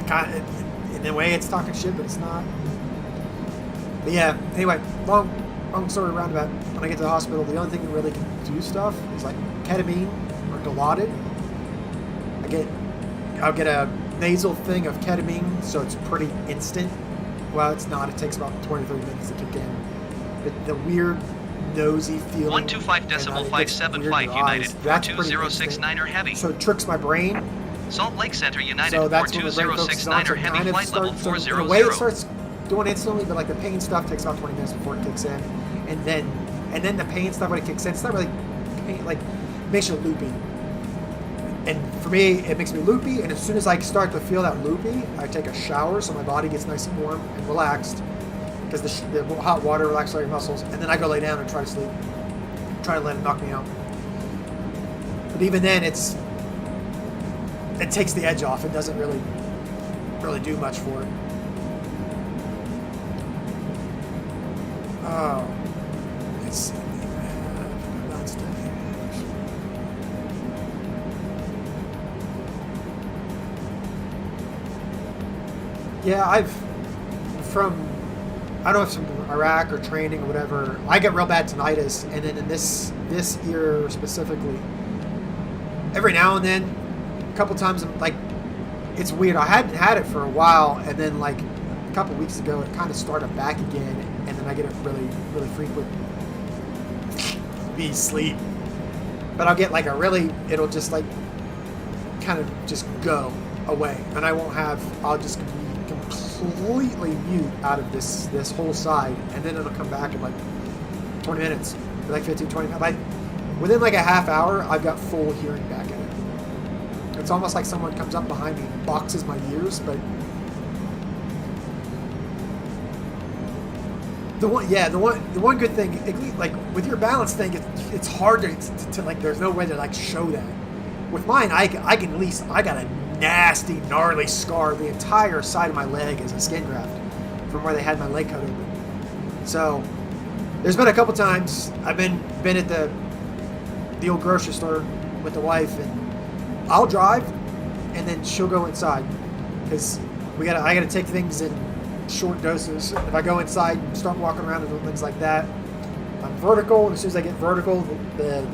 kind of, in a way, it's talking shit, but it's not. But yeah, anyway, long story roundabout. When I get to the hospital, the only thing that really can do stuff is like ketamine or Dilaudid. I'll get a nasal thing of ketamine, so it's pretty instant. Well, it's not. It takes about 20-30 minutes to kick in. The weird nosy feeling. 125.575 United. 42069er heavy. So it tricks my brain. Salt Lake Center United. So that's when the brain focuses on. So 42069er it heavy kind of flight level starts. So 400. the way it starts doing instantly, but like the pain stuff takes about 20 minutes before it kicks in, and then the pain stuff when it kicks in, it's not really pain. Like it makes you loopy. And for me, it makes me loopy, and as soon as I start to feel that loopy, I take a shower so my body gets nice and warm and relaxed, because the hot water relaxes all your muscles, and then I go lay down and try to sleep. Try to let it knock me out. But even then, it takes the edge off. It doesn't really do much for it. Oh, let's see. Yeah, I don't know if it's from Iraq or training or whatever, I get real bad tinnitus, and then in this ear specifically, every now and then, a couple times, I'm like, it's weird. I hadn't had it for a while, and then like a couple weeks ago, it kind of started back again, and then I get it really, really frequent. Be sleep, but I'll get like it'll just like kind of just go away, and I'll just completely mute out of this whole side, and then it'll come back in like 20 minutes, like 15-20 minutes. Like within like a half hour, I've got full hearing back in it. It's almost like someone comes up behind me and boxes my ears. But the one good thing, like with your balance thing, it's hard to like, there's no way to like show that. With mine, I can at least, I got a nasty, gnarly scar. The entire side of my leg is a skin graft from where they had my leg cut open. So there's been a couple times I've been at the old grocery store with the wife, and I'll drive, and then she'll go inside, because I gotta take things in short doses. If I go inside and start walking around and doing things like that, I'm vertical, and as soon as I get vertical, the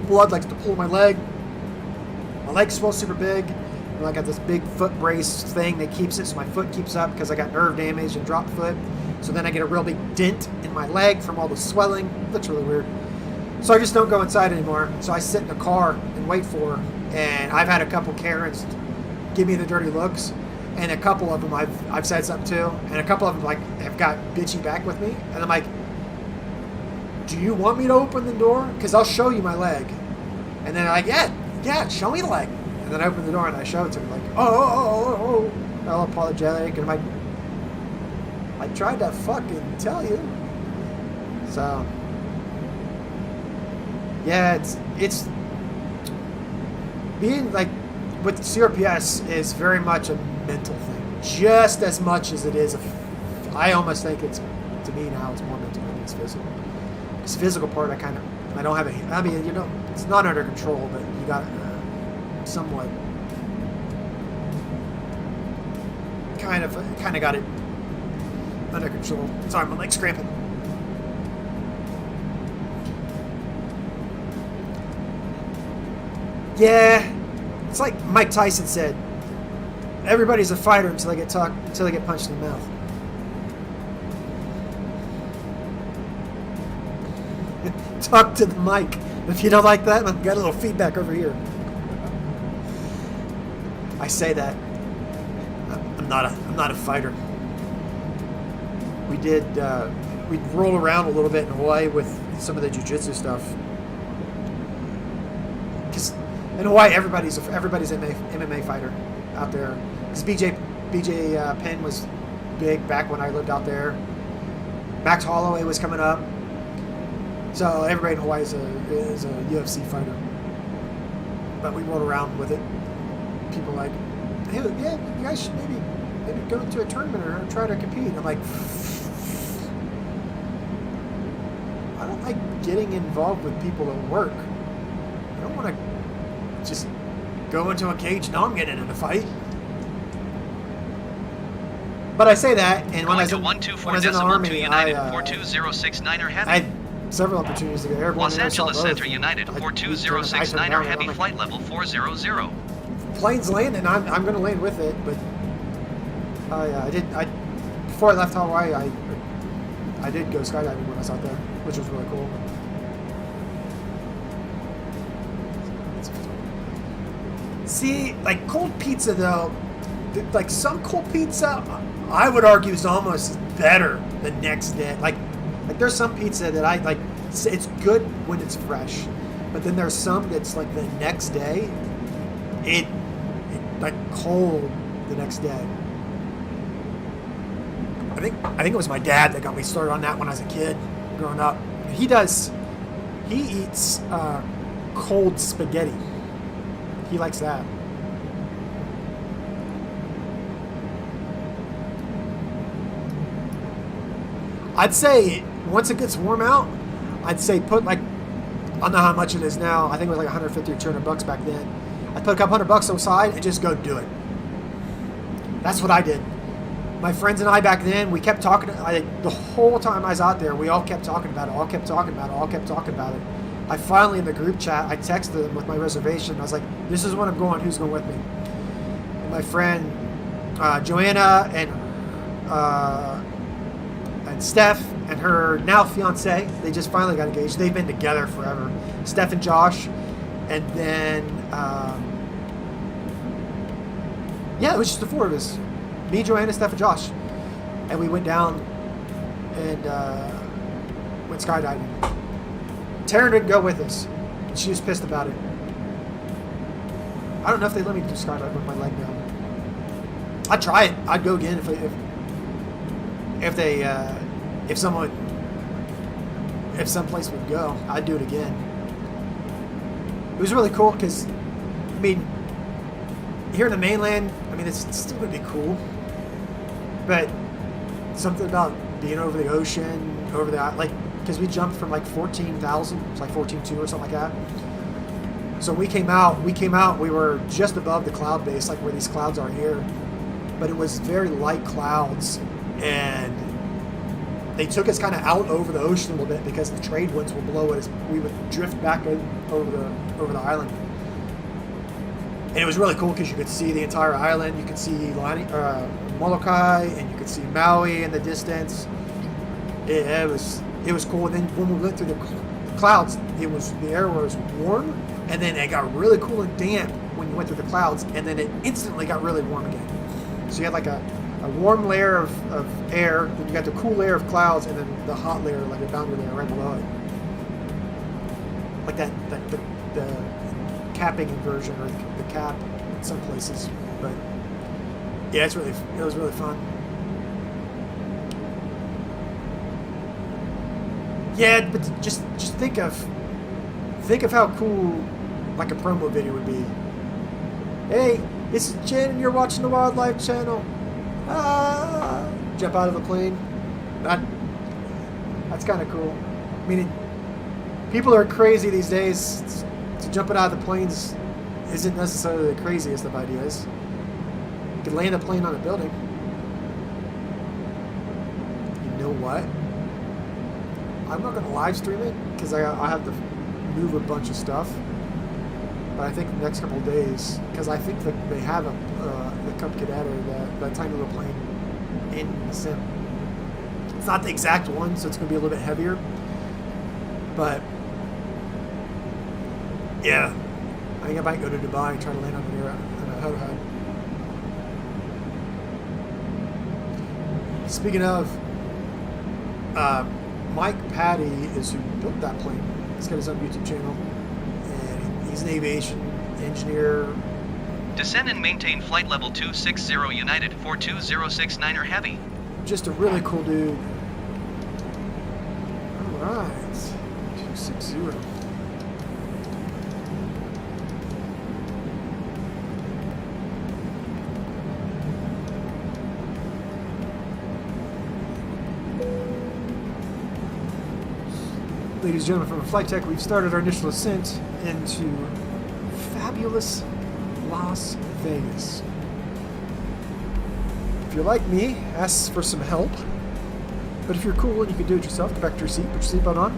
blood likes to pull my leg. My leg swells super big, and I got this big foot brace thing that keeps it, so my foot keeps up, because I got nerve damage and dropped foot. So then I get a real big dent in my leg from all the swelling. It looks really weird. So I just don't go inside anymore. So I sit in the car and wait for her. And I've had a couple Karens give me the dirty looks, and a couple of them I've said something to, and a couple of them like have got bitchy back with me, and I'm like, do you want me to open the door? Because I'll show you my leg. And then I'm like, yeah, show me the leg. And then I open the door and I show it to him, like, oh, all apologetic, and I tried to fucking tell you. So yeah, it's being like with CRPS is very much a mental thing, just as much as it is. I almost think it's, to me now, it's more mental than it's physical. This physical part, I don't have a. I mean, it's not under control, but you got somewhat kind of got it under control. Sorry, my leg's cramping. Yeah, it's like Mike Tyson said, everybody's a fighter until they get punched in the mouth. Talk to the mic. If you don't like that, I've got a little feedback over here. I say that. I'm not a fighter. We'd roll around a little bit in Hawaii with some of the jiu-jitsu stuff. Because in Hawaii, everybody's an MMA fighter out there. Because BJ Penn was big back when I lived out there. Max Holloway was coming up. So everybody in Hawaii is a UFC fighter. But we rolled around with it. People like, hey, yeah, you guys should maybe go to a tournament or try to compete. I'm like, don't like getting involved with people at work. I don't want to just go into a cage. Now I'm getting in a fight. But I say that, and when I was in the Army, United 42069er Heavy. I had several opportunities to get airborne. Los Angeles Center United 42069er Heavy, flight level 400. Plane's landing. I'm going to land with it, but before I left Hawaii, I did go skydiving when I was out there, which was really cool. See, like cold pizza though, like some cold pizza, I would argue is almost better the next day. Like there's some pizza that I like. It's good when it's fresh, but then there's some that's like the next day, it like cold the next day. I think it was my dad that got me started on that when I was a kid, growing up. He eats cold spaghetti. He likes that. I'd say once it gets warm out, I'd say put like, I don't know how much it is now. I think it was like 150 or 200 bucks back then. I'd put a couple $100 aside and just go do it. That's what I did. My friends and I back then, we kept talking. The whole time I was out there, we all kept talking about it. I finally, in the group chat, I texted them with my reservation. I was like, this is when I'm going. Who's going with me? And my friend Joanna and Steph and her now fiance, they just finally got engaged. They've been together forever. Steph and Josh. And then, yeah, it was just the four of us. Me, Joanna, Steph, and Josh. And we went down and went skydiving. Taryn didn't go with us. She was pissed about it. I don't know if they let me do skydiving with my leg down. I'd try it. I'd go again if some place would go. I'd do it again. It was really cool because, I mean, here in the mainland, I mean, it's still gonna be cool, but something about being over the ocean, over the, like, because we jumped from like 14,000, it's like 14.2 or something like that. So we came out, we were just above the cloud base, like where these clouds are here, but it was very light clouds, and they took us kind of out over the ocean a little bit because the trade winds would blow us. We would drift back over the island. And it was really cool because you could see the entire island. You could see Molokai, and you could see Maui in the distance. It was cool. And then when we went through the clouds, the air was warm, and then it got really cool and damp when you went through the clouds, and then it instantly got really warm again. So you had like a warm layer of air, then you got the cool layer of clouds, and then the hot layer, like a boundary layer right below it. Like the capping inversion, or the cap in some places. But yeah, it was really fun. Yeah, but just think of how cool like a promo video would be. Hey, this is Jen and you're watching the Wildlife Channel. Jump out of the plane. That's kind of cool. I mean, people are crazy these days. So jumping out of the planes isn't necessarily the craziest of ideas. You could land a plane on a building. You know what? I'm not going to live stream it because I have to move a bunch of stuff. But I think the next couple of days, because I think that they have the Cub Cadet, or that tiny little plane in the sim. It's not the exact one, so it's going to be a little bit heavier. But yeah, I think I might go to Dubai and try to land on a Hudhud. Speaking of, Mike Patty is who built that plane. He's got his own YouTube channel, and he's an aviation engineer. Descend and maintain flight level 260 United 42069er Heavy. Just a really cool dude. All right, 260. ladies and gentlemen, from a flight tech, we've started our initial ascent into fabulous Las Vegas. If you're like me, ask for some help. But if you're cool and you can do it yourself, go back to your seat, put your seatbelt on,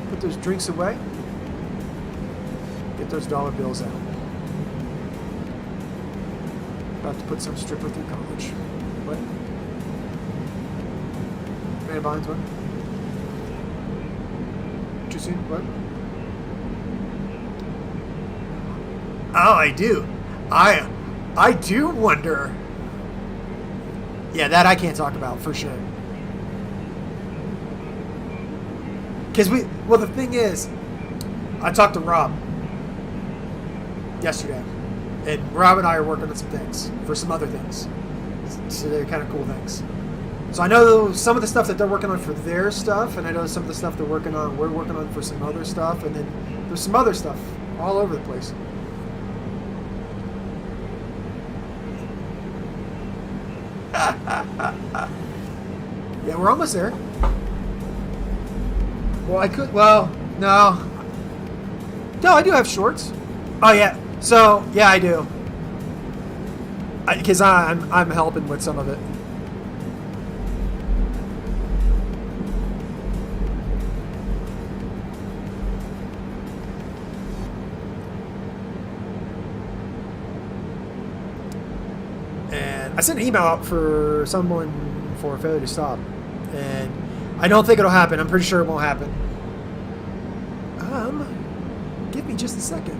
put those drinks away, get those dollar bills out. About to put some stripper through college. What? Man Vines, what? What you seen? What? Oh, I do. I do wonder. Yeah, that I can't talk about for sure. Because well, the thing is, I talked to Rob yesterday, and Rob and I are working on some things for some other things. So they're kind of cool things. So I know some of the stuff that they're working on for their stuff, and I know some of the stuff we're working on for some other stuff, and then there's some other stuff all over the place. Yeah, we're almost there. Well, no. No, I do have shorts. Oh, yeah. So, yeah, I do. Because I'm helping with some of it. I sent an email out for someone for failure to stop, and I don't think it'll happen. I'm pretty sure it won't happen. Give me just a second.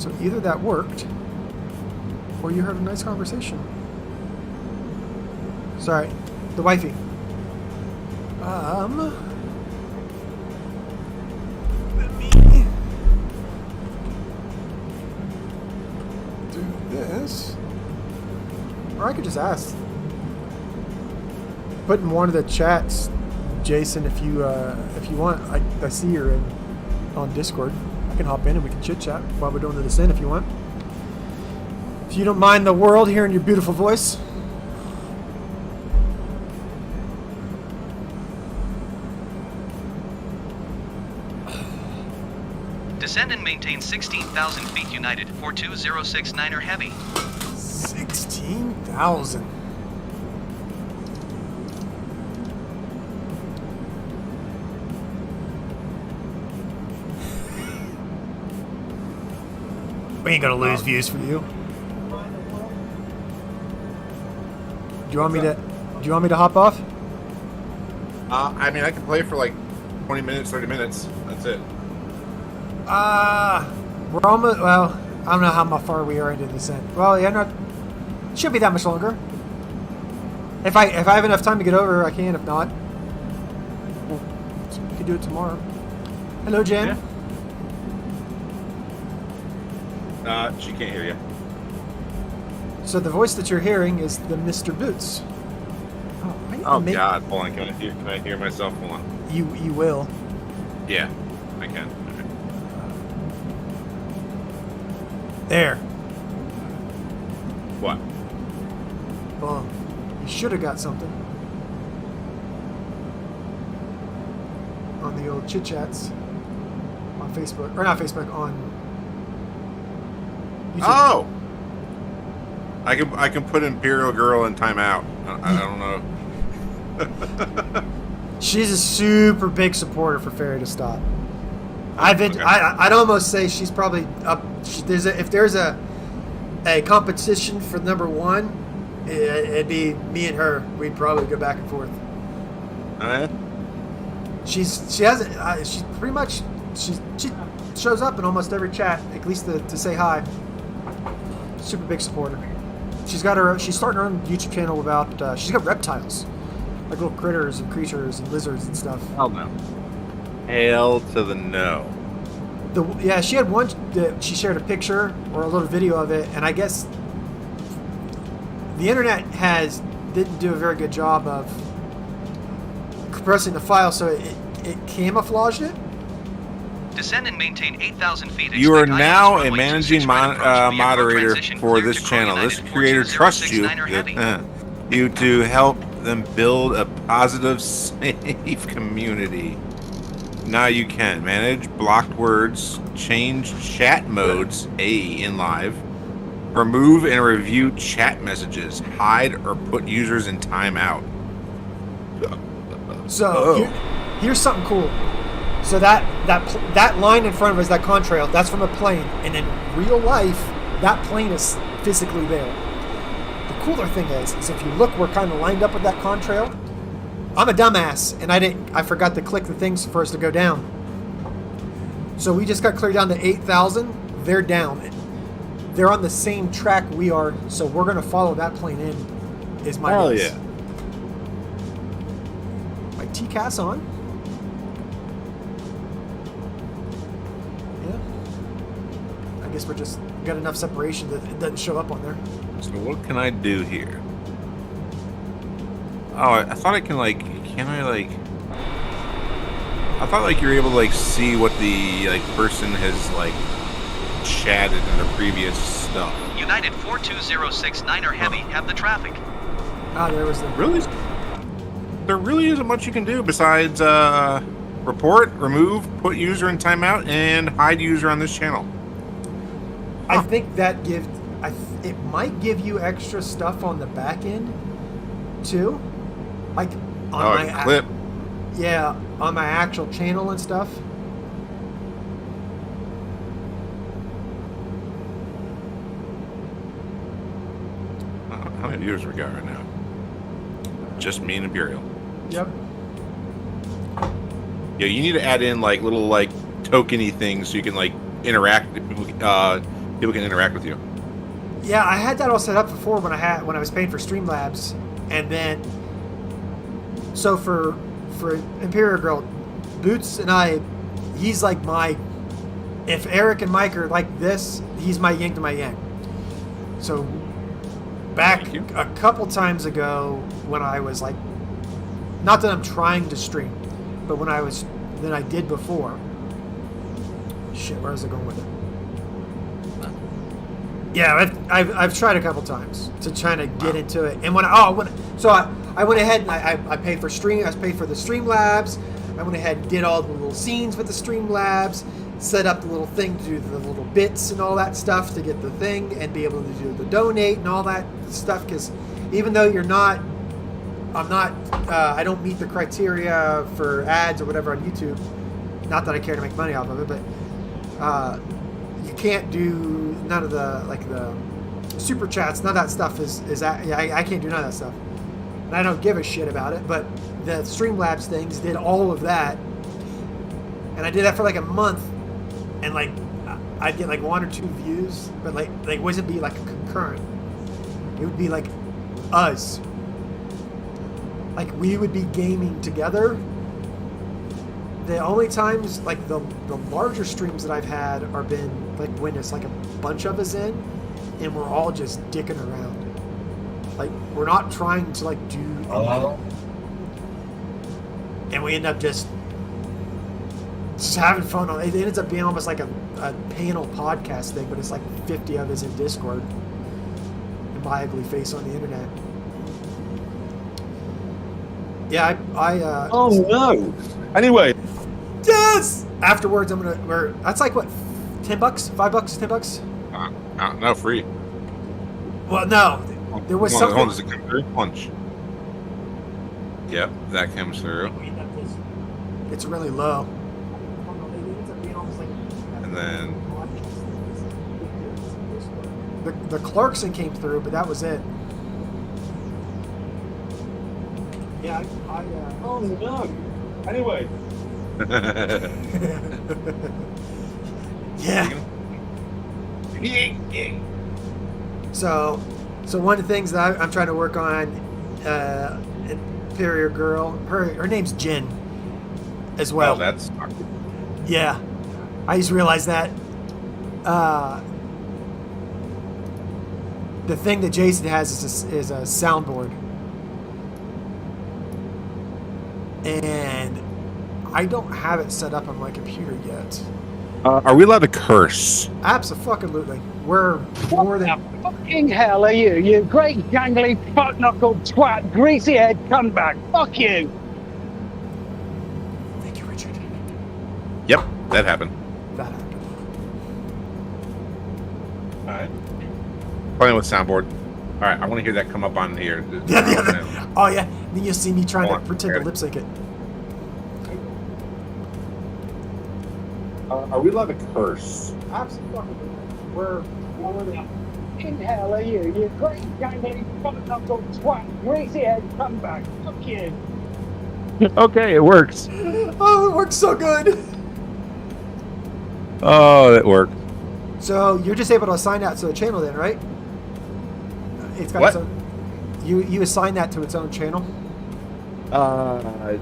So either that worked, or you heard a nice conversation. Sorry, the wifey. Let me do this, or I could just ask. Put in one of the chats, Jason, if you want. I see her on Discord. I can hop in and we can chit chat while we're doing the descent if you want. If you don't mind the world hearing your beautiful voice. Descend and maintain 16,000 feet United 42069er Heavy. 16,000. We ain't gonna lose views for you. Do you want me to hop off? I mean, I can play for like 20 minutes, 30 minutes. That's it. We're almost. Well, I don't know how far we are into the descent. Well, yeah, not. Should be that much longer. If I have enough time to get over, I can. If not, we could do it tomorrow. Hello, Jen. Yeah. She can't hear you. So the voice that you're hearing is the Mr. Boots. Oh God! Hold on, can I hear myself? Hold on. You will. Yeah, I can. There. What? Well, you should have got something on the old chit chats on Facebook, or not Facebook, on YouTube. Oh! I can put Imperial Girl in timeout. I don't know. She's a super big supporter for Ferry to stop. I'd almost say she's probably up. If there's a competition for number one, it'd be me and her. We'd probably go back and forth. All right. She pretty much she shows up in almost every chat, at least to say hi. Super big supporter. She's starting her own YouTube channel about. She's got reptiles, like little critters and creatures and lizards and stuff. Hell no. Hell to the no. She had one that she shared a picture or a little video of it, and I guess the internet didn't do a very good job of compressing the file, so it camouflaged it. Descend and maintain 8,000 feet. You are now a managing moderator for this channel. This creator trusts you to help them build a positive, safe community. Now you can manage blocked words, change chat modes, in live, remove and review chat messages, hide or put users in timeout. So here's something cool. So that line in front of us, that contrail, that's from a plane, and in real life, that plane is physically there. The cooler thing is if you look, we're kind of lined up with that contrail. I'm a dumbass, and I forgot to click the things for us to go down. So we just got cleared down to 8,000. They're down. They're on the same track we are, so we're gonna follow that plane in. Is my Hell guess. yeah. My TCAS on. Yeah. I guess we're just got enough separation that it doesn't show up on there. So what can I do here? Oh, I thought I can I thought you're able to see what the person has chatted in the previous stuff. United 42069er Heavy have the traffic. There was the There really isn't much you can do besides report, remove, put user in timeout, and hide user on this channel. I think that it might give you extra stuff on the back end too, like on my clip. Yeah, on my actual channel and stuff. How many viewers we got right now? Just me and Imperial. Yep. Yeah, you need to add in little tokeny things so you can interact. people can interact with you. Yeah, I had that all set up before when I was paying for Streamlabs, and then so for Imperial Girl, Boots and I, he's like my. If Eric and Mike are like this, he's my yin to my yang. So back a couple times ago when I was like, not that I'm trying to stream, but when I did before. Shit, where was I going with it? Yeah, I've tried a couple times to try to get into it, and I went ahead and I paid for I paid for the Streamlabs. I went ahead and did all the little scenes with the Streamlabs, set up the little thing to do the little bits and all that stuff to get the thing and be able to do the donate and all that stuff. Because even though I don't meet the criteria for ads or whatever on YouTube. Not that I care to make money off of it, but you can't do none of the super chats. None of that stuff I can't do none of that stuff. And I don't give a shit about it. But the Streamlabs things did all of that, and I did that for like a month, and like I'd get like 1 or 2 views, but like it wouldn't be like concurrent. It would be like us. Like we would be gaming together. The only times, like the larger streams that I've had are been like when it's like a bunch of us in, and we're all just dicking around. Like we're not trying to like do anything. And we end up just having fun. It ends up being almost like a panel podcast thing, but it's like 50 of us in Discord and my ugly face on the internet. Yeah, oh no. Anyway. Yes! Afterwards, that's like what, $10? $5? $10? No, free. Well, no. There was something. Does it come through? Punch. Yep, that comes through. It's really low. And then the Clarkson came through, but that was it. Yeah, oh no. Anyway. Yeah. So one of the things that I'm trying to work on, Imperial Girl, her name's Jen, as well. Oh, that's. Yeah, I just realized that. The thing that Jason has is a soundboard, and I don't have it set up on my computer yet. Are we allowed to curse? Absolutely. We're more than. What the fucking hell are you? You great gangly fuck-knuckled twat, greasy head cuntbag. Fuck you. Thank you, Richard. Yep, that happened. That happened. Alright. Playing with soundboard. Alright, I want to hear that come up on here. Yeah. Oh, yeah. Then you'll see me trying to pretend to lip sync it. Are we allowed to curse? Absolutely. We're more than. In hell are you? You great gangly fuck-knuckled twat, greasy head cuntbag. Fuck you. Okay, it works. Oh, it works so good. Oh, that worked. So you're just able to assign that to a channel then, right? It's got What? its own. You assign that to its own channel. I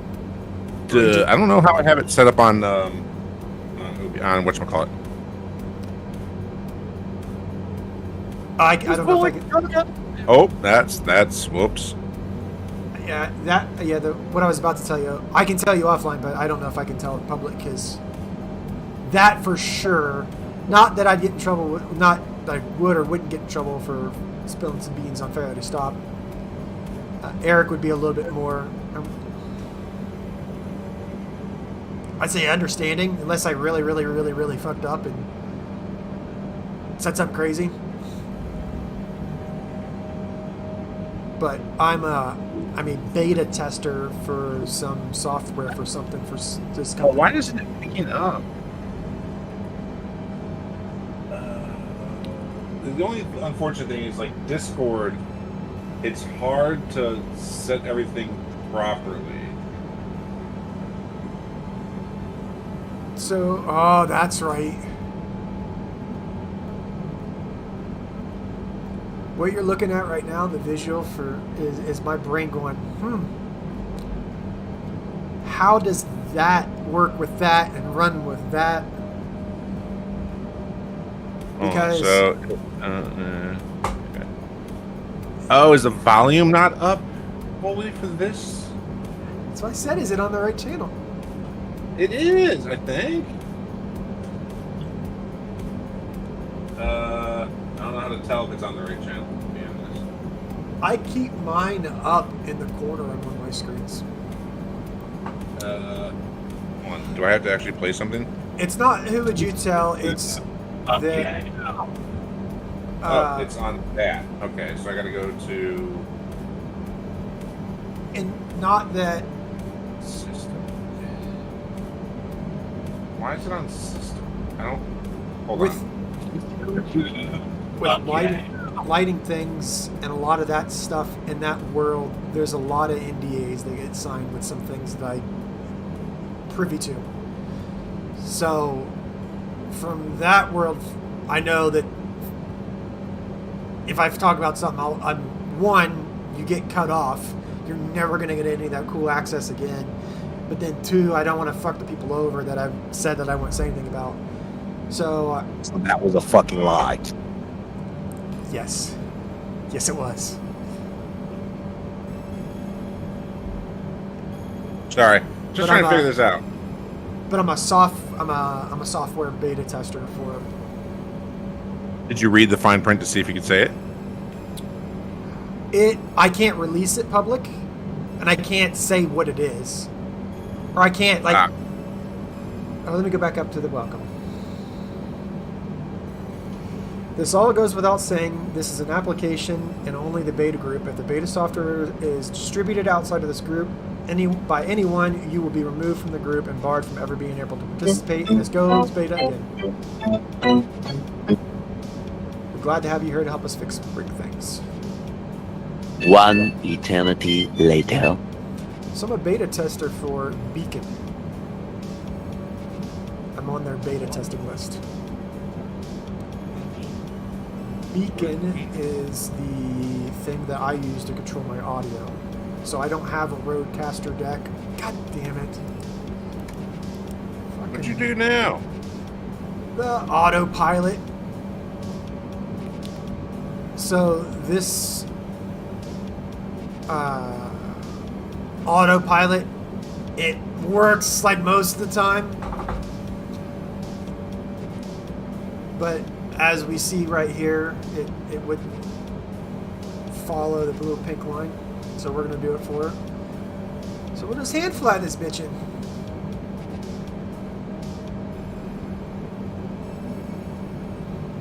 don't know how I have it set up on whatchamacallit. I don't know if I can. Oh, that's whoops. Yeah, what I was about to tell you, I can tell you offline, but I don't know if I can tell it public because that for sure. Not that I'd get in trouble. Not that I would or wouldn't get in trouble for spilling some beans on Fairly to Stop. Eric would be a little bit more. I'd say understanding, unless I really, really, really, really fucked up and said something crazy. But I'm a beta tester for some software for something for this company. Why doesn't it pick it up? The only unfortunate thing is like Discord. It's hard to set everything properly. So, oh, that's right. what you're looking at right now, the visual is my brain going, how does that work with that and run with that? Because oh, is the volume not up fully for this? that's what I said. Is it on the right channel? It is, I think. I don't know how to tell if it's on the right channel, to be honest. I keep mine up in the corner on one of my screens. Hold on. Do I have to actually play something? It's not who would you tell, it's Okay. It's on that. Okay, so I gotta go to and not that system. Why is it on system? I don't. Hold with on. lighting things and a lot of that stuff in that world, there's a lot of NDAs that get signed with some things that I privy to. So from that world, I know that if I talk about something, you get cut off. You're never going to get any of that cool access again. But then two, I don't want to fuck the people over that I've said that I won't say anything about. So That was a fucking lie. yes, it was. Sorry, just trying to figure this out. But I'm a software beta tester for it. Did you read the fine print to see if you could say it? I can't release it public, and I can't say what it is, or I can't like. Oh, let me go back up to the welcome. This all goes without saying. This is an application and only the beta group. If the beta software is distributed outside of this group by anyone, you will be removed from the group and barred from ever being able to participate in this goes beta again. We're glad to have you here to help us fix and break things. One eternity later. So I'm a beta tester for Beacon. I'm on their beta testing list. Beacon is the thing that I use to control my audio. So I don't have a Rodecaster deck. God damn it. What'd you do now? The autopilot. So this autopilot, it works like most of the time. But as we see right here, it wouldn't follow the blue pink line. So we're going to do it for it. So we'll just hand fly this bitch in.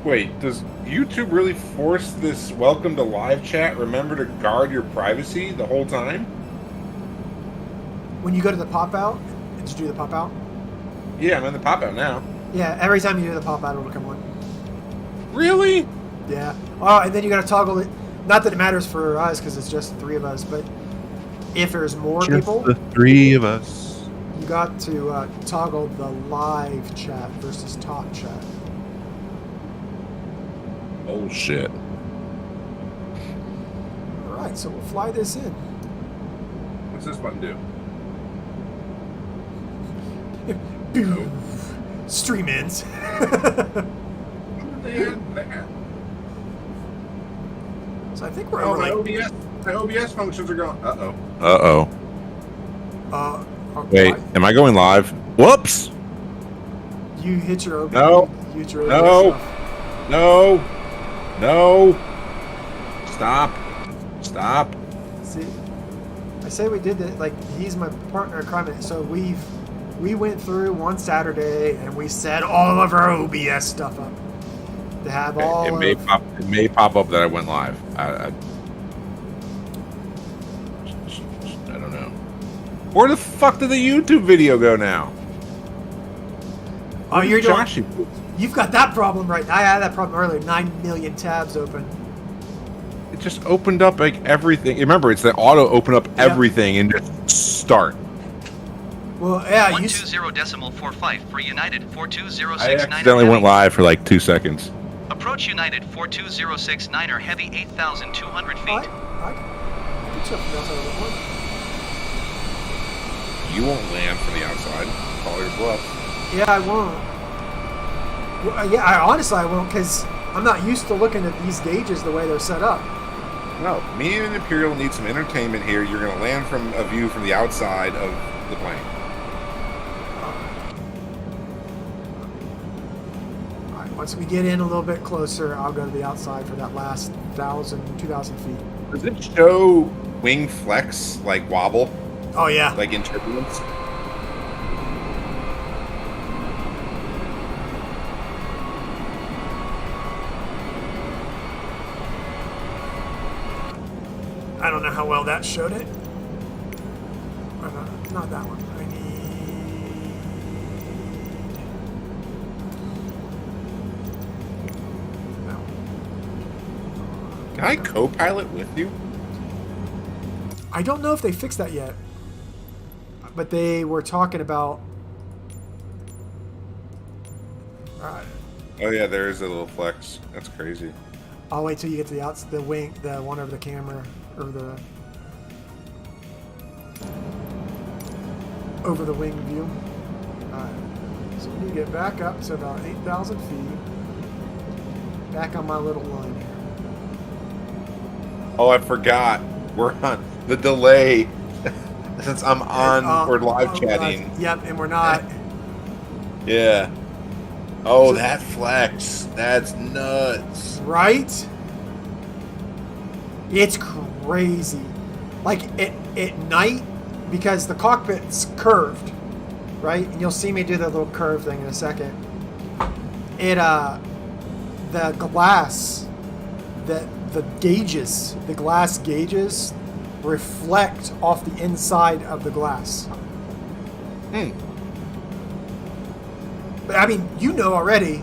Wait, does YouTube really force this welcome to live chat? Remember to guard your privacy the whole time? When you go to the pop out, did you do the pop out? Yeah, I'm in the pop out now. Yeah, every time you do the pop out, it'll come on. Really? Yeah. Oh, and then you got to toggle it. Not that it matters for us because it's just the three of us, but if there's more people, the three of us. you got to toggle the live chat versus talk chat. Oh shit. All right, so we'll fly this in. What's this button do? Boom. Stream ins. So I think we're Oh, over. my OBS functions are going. Uh-oh. Wait, am I going live? Whoops. You hit your OBS. No. You hit your No. OBS stuff. No. Stop. See, I say we did it. Like he's my partner in crime. So we went through one Saturday and we set all of our OBS stuff up to have all. It may pop up that I went live. I don't know. Where the fuck did the YouTube video go now? Oh, you're doing. Joshy. You've got that problem right now. I had that problem earlier. 9 million tabs open. It just opened up like everything. Remember, it's the auto open up everything and just start. Well, yeah, 120.45 for United 42069. I accidentally went live for like 2 seconds. Approach United 42069er heavy 8,200 feet. I can check from the outside of the horn. You won't land from the outside. Call your bluff. Yeah, I won't. Well, yeah, honestly, I won't, because I'm not used to looking at these gauges the way they're set up. No, me and Imperial need some entertainment here. You're going to land from a view from the outside of the plane. All right, once we get in a little bit closer, I'll go to the outside for that last 1,000, 2,000 feet. Does it show wing flex, like wobble, Oh, yeah. like in turbulence? I don't know how well that showed it. Or not that one. I need... No. Can I co-pilot with you? I don't know if they fixed that yet. But they were talking about... Alright. Oh yeah, there is a little flex. That's crazy. I'll wait till you get to the wing, the one over the camera, or over the wing view. Alright, so we need to get back up to about 8,000 feet. Back on my little line here. Oh, I forgot. We're on the delay. Since I'm on, we're live chatting. Yep, and we're not. Yeah. Oh, that flex. That's nuts. Right? It's crazy. Like at night, because the cockpit's curved, right? And you'll see me do the little curve thing in a second. The glass, the glass gauges reflect off the inside of the glass. But I mean, you know already.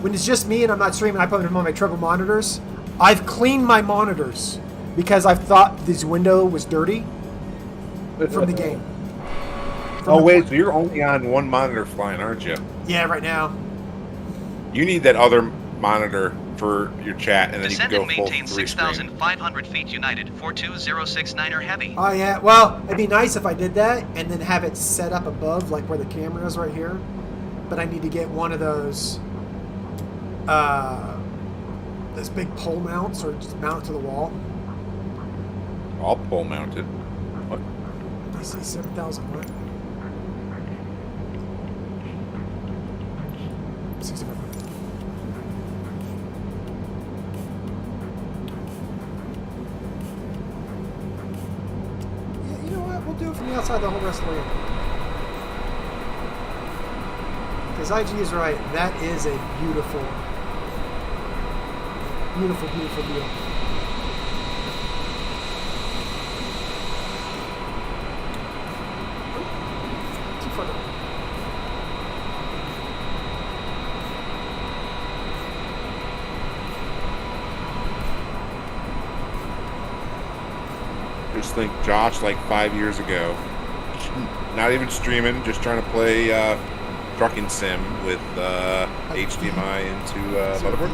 When it's just me and I'm not streaming, I put them on my triple monitors. I've cleaned my monitors because I've thought this window was dirty from the game. Oh wait, so you're only on one monitor flying, aren't you? Yeah, right now. You need that other monitor for your chat, and then Descend you and can go full maintain 6,500 feet United 42069er heavy. Oh yeah, well, it'd be nice if I did that and then have it set up above, like where the camera is right here. But I need to get one of those big pole mounts, or just mount it to the wall. I'll pole mount it. What? I see 7,000 what? 6,500. Yeah, you know what? We'll do it from the outside the whole rest of the way. Because IG is right. That is a beautiful, beautiful, beautiful deal. Too far down. Just think Josh like 5 years ago. Not even streaming, just trying to play trucking sim with HDMI into motherboard.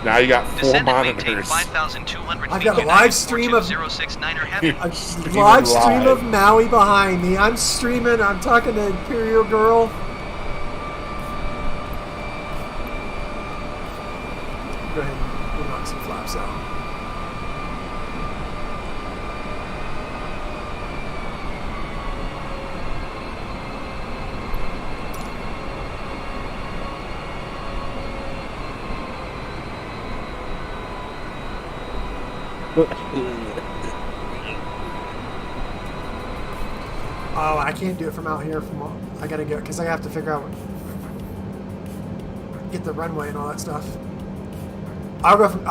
Now you got 4 Descend and maintain monitors. 5,200 I've feet got a United live stream of 42069er heavy. a live stream of Maui behind me. I'm streaming. I'm talking to Imperial Girl. Go ahead and knock some flaps out. Oh, I can't do it from out here. I gotta go because I have to figure out get the runway and all that stuff. I'll go from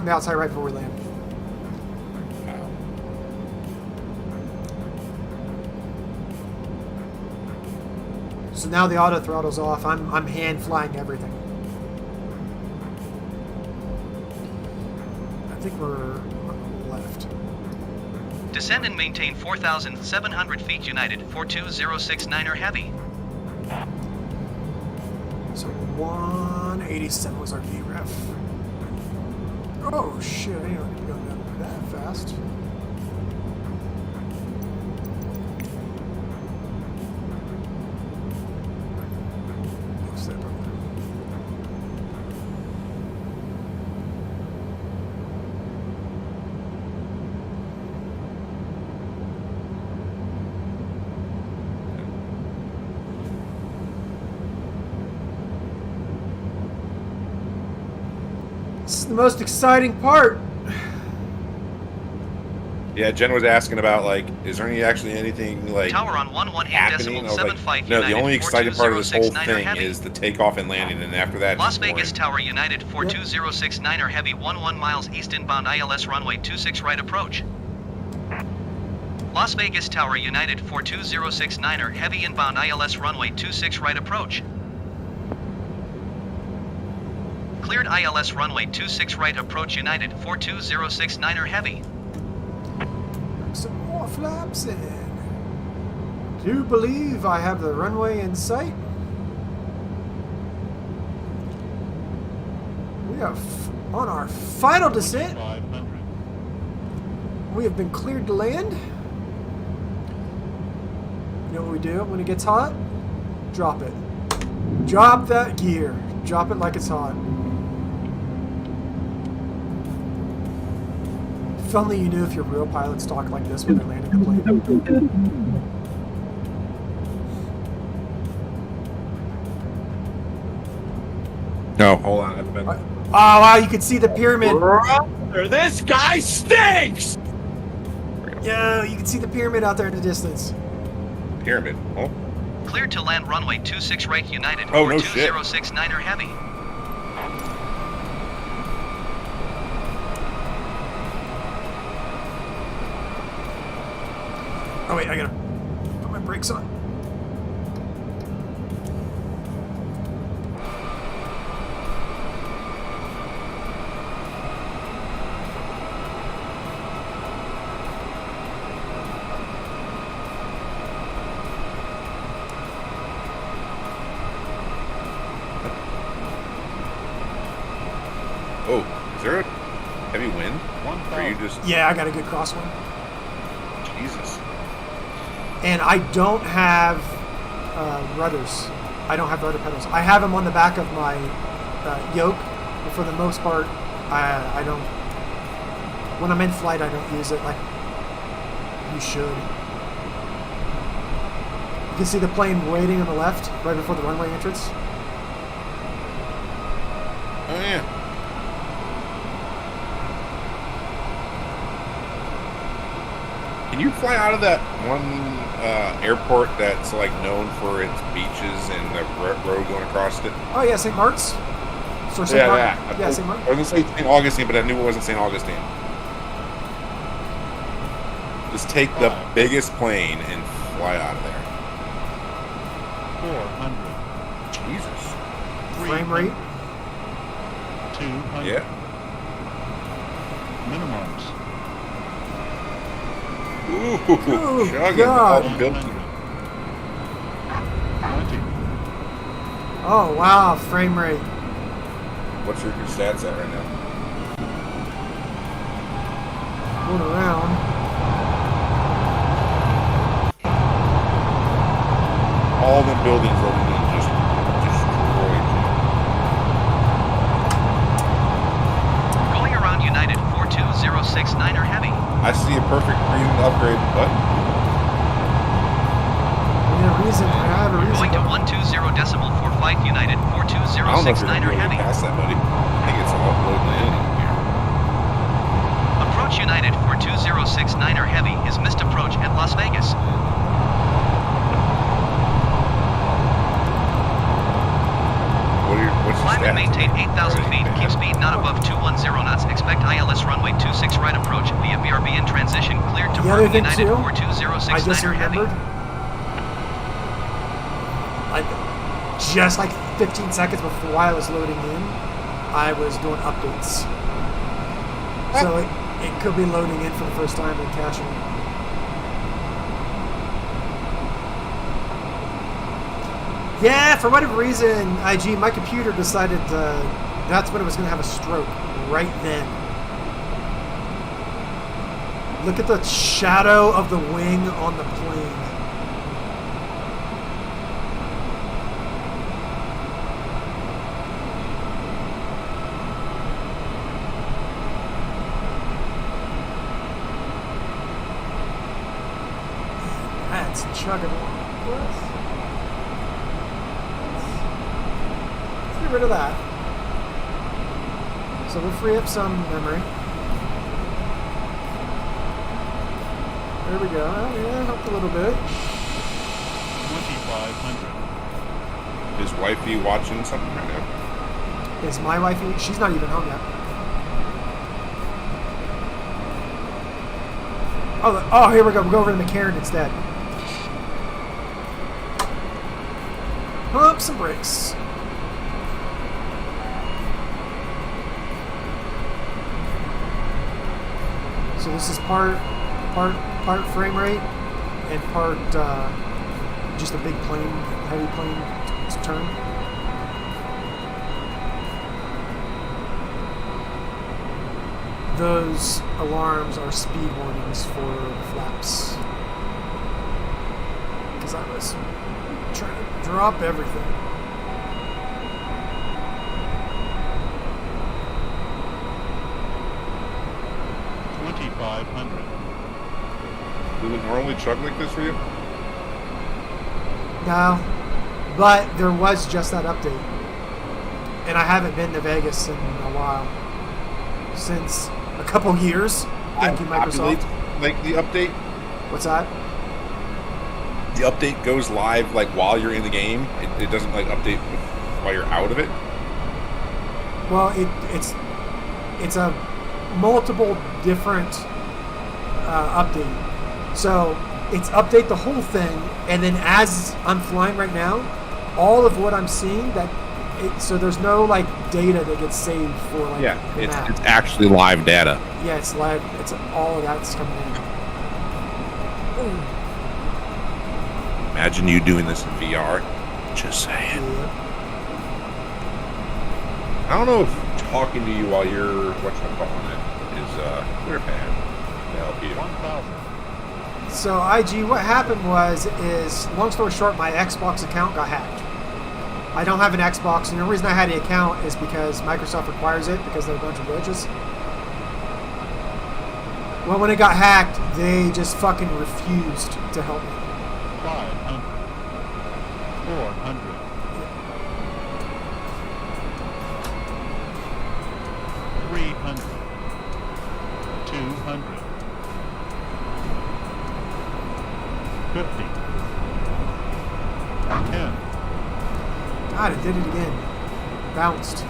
the outside right before we land. So now the auto throttle's off. I'm hand flying everything. I think we're on the left. Descend and maintain 4,700 feet United 42069er heavy. So 187 was our VREF. Oh shit, I don't need to go down that fast. What's that, brother? This is the most exciting part. Yeah, Jen was asking about, like, is there anything, like, Tower on happening? I was like, 11.75 no, the United, only exciting part of this whole 42069er thing heavy. is the takeoff and landing, and after that, Las it's boring. Vegas Tower United 42069er heavy 11 miles east inbound ILS runway 26 right approach. Las Vegas Tower United 42069er heavy inbound ILS runway 26 right approach. Cleared ILS runway 26 right approach United 42069er heavy. Some more flaps in. Do you believe I have the runway in sight? We are on our final descent. We have been cleared to land. You know what we do when it gets hot? Drop it. Drop that gear. Drop it like it's hot. If only you knew if your real pilots talk like this when they're landing the plane. No, hold on. I've been... Oh wow, you can see the pyramid. Brother, this guy stinks! Yeah, you can see the pyramid out there in the distance. Pyramid. Oh. Cleared to land runway 26 right United Oh, no shit. 42069er heavy. Oh wait, I gotta put my brakes on. Oh, is there a heavy wind? Or are you just... Yeah, I got a good crosswind. Jesus. And I don't have rudders. I don't have rudder pedals. I have them on the back of my yoke, but for the most part, I don't. When I'm in flight, I don't use it like you should. You can see the plane waiting on the left, right before the runway entrance. Oh, yeah. Can you fly out of that one airport that's like known for its beaches and the road going across it? Oh yeah, St. Mark's. So St. Mark. Yeah, St. Mark. I was gonna say St. Augustine, but I knew it wasn't St. Augustine. Just take the biggest plane and fly out of there. 400. Jesus. Frame rate. 200. Yeah. Minimums. Ooh, Oh, chugging God. all built. 20. Oh wow, frame rate. What's your stats at right now? Going around. All the buildings over there just destroyed. Going around United 42069er heavy. I see a perfect reason to upgrade, but I have a reason. Going to 120.45 United I don't know if you're going to 42069er be able to heavy. pass that, buddy. I think it's all loading in here. Approach United 42069er heavy is missed approach at Las Vegas. What's your Climb and stats? maintain 8,000 feet. Keep speed not above 210 knots. Expect ILS runway 26 right approach via BRB in transition. Cleared to The other thing United too, 42069er I just heavy. remembered, like, just like 15 seconds before I was loading in, I was doing updates. So it could be loading in for the first time and caching. Yeah, for whatever reason, IG, my computer decided that's when it was going to have a stroke, right then. Look at the shadow of the wing on the plane. That's chugging along. Let's get rid of that. So we'll free up some memory. There we go. Oh, yeah, helped a little bit. 2,500. Is wifey watching something right now? Is my wifey? She's not even home yet. Oh, here we go. We'll go over to McCarran instead. Pump some brakes. So this is part frame rate and part just a big plane, heavy plane to turn. Those alarms are speed warnings for the flaps. Because I was trying to drop everything. Does it normally chug like this for you? No, but there was just that update. And I haven't been to Vegas in a while. Since a couple years. Thank you, Microsoft. Like the update? What's that? The update goes live like while you're in the game. It doesn't like update while you're out of it. Well, it's a multiple different update. So it's update the whole thing, and then as I'm flying right now, all of what I'm seeing so there's no like data that gets saved for like the map. It's actually live data. Yeah, it's live. It's all of that's coming in. Imagine you doing this in VR. Just saying. Yeah. I don't know if talking to you while you're whatchamacallit is good or bad to help you. 1,000. So IG, what happened is long story short, my Xbox account got hacked. I don't have an Xbox, and the reason I had the account is because Microsoft requires it because there are a bunch of glitches. Well, when it got hacked, they just fucking refused to help me. 500. 400. 300. 200. 50. 10. God, it did it again. Bounced.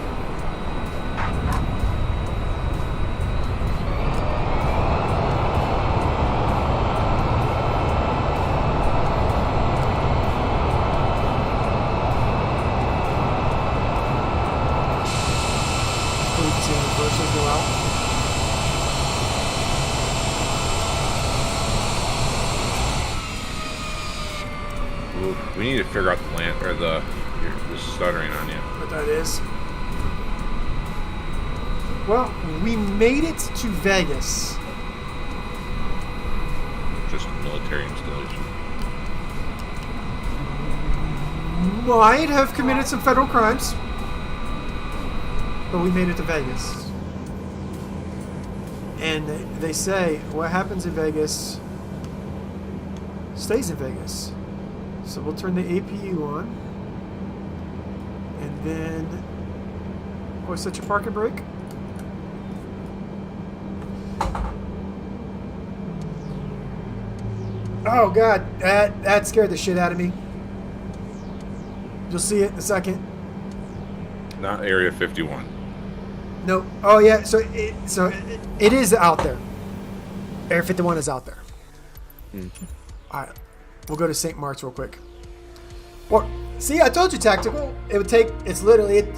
Reversals go out. Ooh, we need to figure out the land or the stuttering on you. What that is. Well, we made it to Vegas. Just a military installation. Might have committed some federal crimes. But we made it to Vegas. And they say what happens in Vegas stays in Vegas. So we'll turn the APU on. And then, set your parking brake. Oh God, that scared the shit out of me. You'll see it in a second. Not Area 51. Nope. Oh yeah. So it is out there. Area 51 is out there. All right. We'll go to St. Mark's real quick. Well, see, I told you tactical. It would take. It's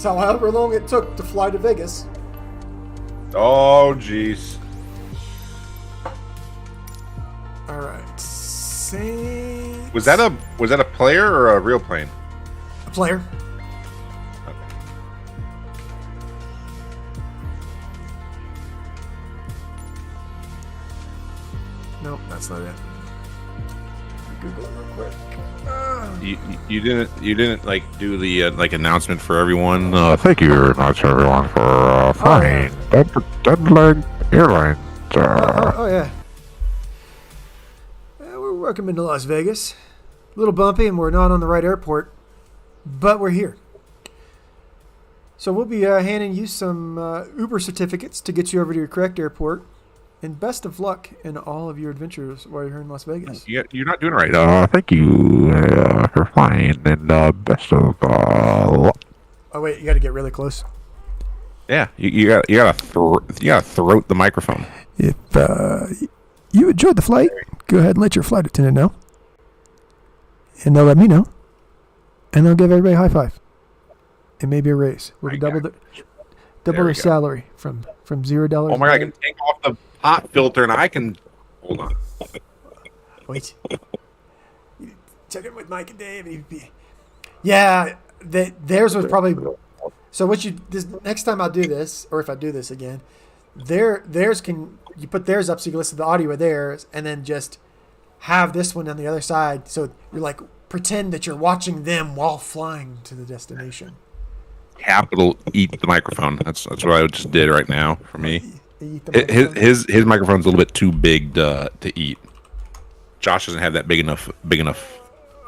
however long it took to fly to Vegas. Oh jeez. All right. Saint. Was that a player or a real plane? player. Nope, that's not it. Google it real quick. You didn't like do the like announcement for everyone. Thank you very much, everyone, for flying Deadline Airlines. Oh yeah. We're welcome into Las Vegas. A little bumpy, and we're not on the right airport, but we're here. So we'll be handing you some Uber certificates to get you over to your correct airport. And best of luck in all of your adventures while you're here in Las Vegas. You're not doing it right. Thank you for flying, and best of luck. Oh wait, you got to get really close. Yeah, you gotta throat the microphone. If you enjoyed the flight, go ahead and let your flight attendant know, and they'll let me know, and they'll give everybody a high five, and maybe a raise. We're gonna double their salary from $0. Oh my God! I can take off the hot filter, and I can hold on. Wait. Check it with Mike and Dave. Yeah, theirs was probably. So next time I'll do this, or if I do this again, theirs you put theirs up so you can listen to the audio of theirs, and then just have this one on the other side. So you're like pretend that you're watching them while flying to the destination. Capital eat the microphone. That's what I just did right now for me. Eat the microphone. His microphone's a little bit too big to eat. Josh doesn't have that big enough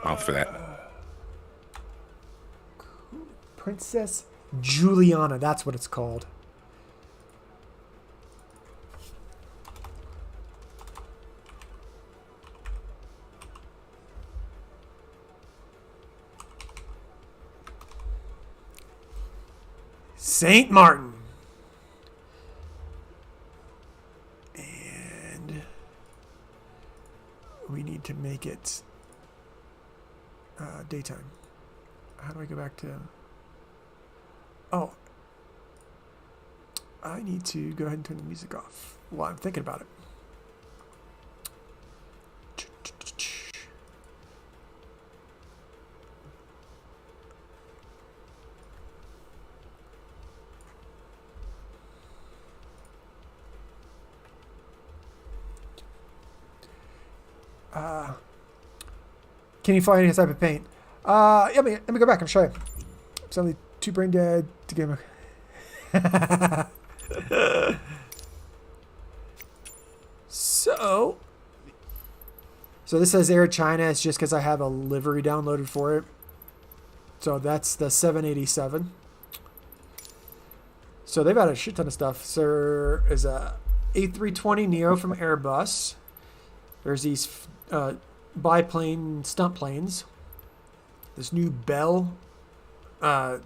mouth for that. Princess Juliana, that's what it's called. St. Martin. And we need to make it daytime. How do I go back to... Oh. I need to go ahead and turn the music off while I'm thinking about it. Can you fly any type of paint? Yeah, let me go back and show you. I'm suddenly too brain dead to get my... So this says Air China. It's just because I have a livery downloaded for it. So that's the 787. So they've had a shit ton of stuff. So there's a A320neo from Airbus. There's these biplane stunt planes. This new Bell. I'm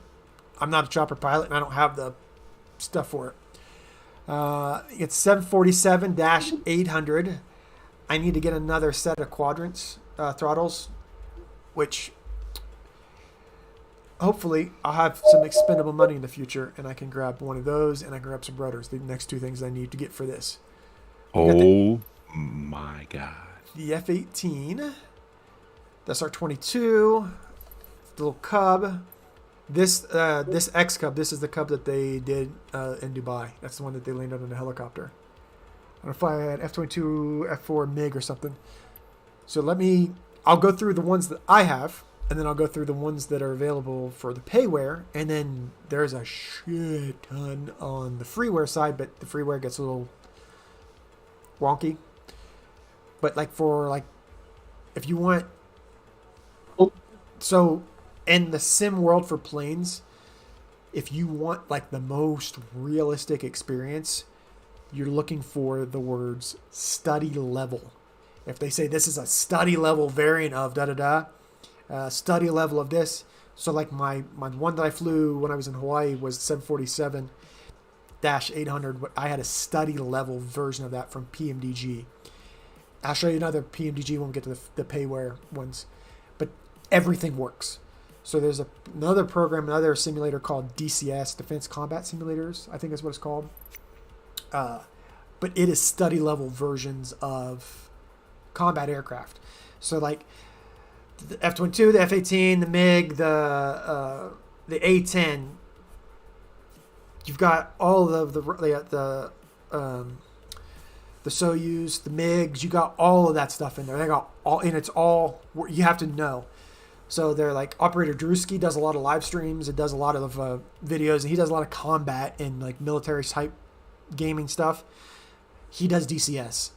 not a chopper pilot, and I don't have the stuff for it. It's 747-800. I need to get another set of quadrants throttles, which hopefully I'll have some expendable money in the future, and I can grab one of those, and I can grab some rotors. The next two things I need to get for this. Oh my God. The F-18, the SR-22, the little Cub. This X Cub, this is the Cub that they did in Dubai. That's the one that they landed on a helicopter. I don't know if I had F-22, F-4 MiG or something. So I'll go through the ones that I have, and then I'll go through the ones that are available for the payware, and then there's a shit ton on the freeware side, but the freeware gets a little wonky. But if you want, so in the sim world for planes, if you want the most realistic experience, you're looking for the words study level. If they say this is a study level variant of study level of this. So my one that I flew when I was in Hawaii was 747-800. I had a study level version of that from PMDG. I'll show you another PMDG when we get to the payware ones. But everything works. So there's another program, another simulator called DCS, Defense Combat Simulators, I think is what it's called. But it is study level versions of combat aircraft. So the F-22, the F-18, the MiG, the A-10. You've got all of the Soyuz, the MiGs. You got all of that stuff in there. They got all, and it's all you have to know. So they're like Operator Drewski does a lot of live streams. It does a lot of videos, and he does a lot of combat and like military type gaming stuff. He does DCS.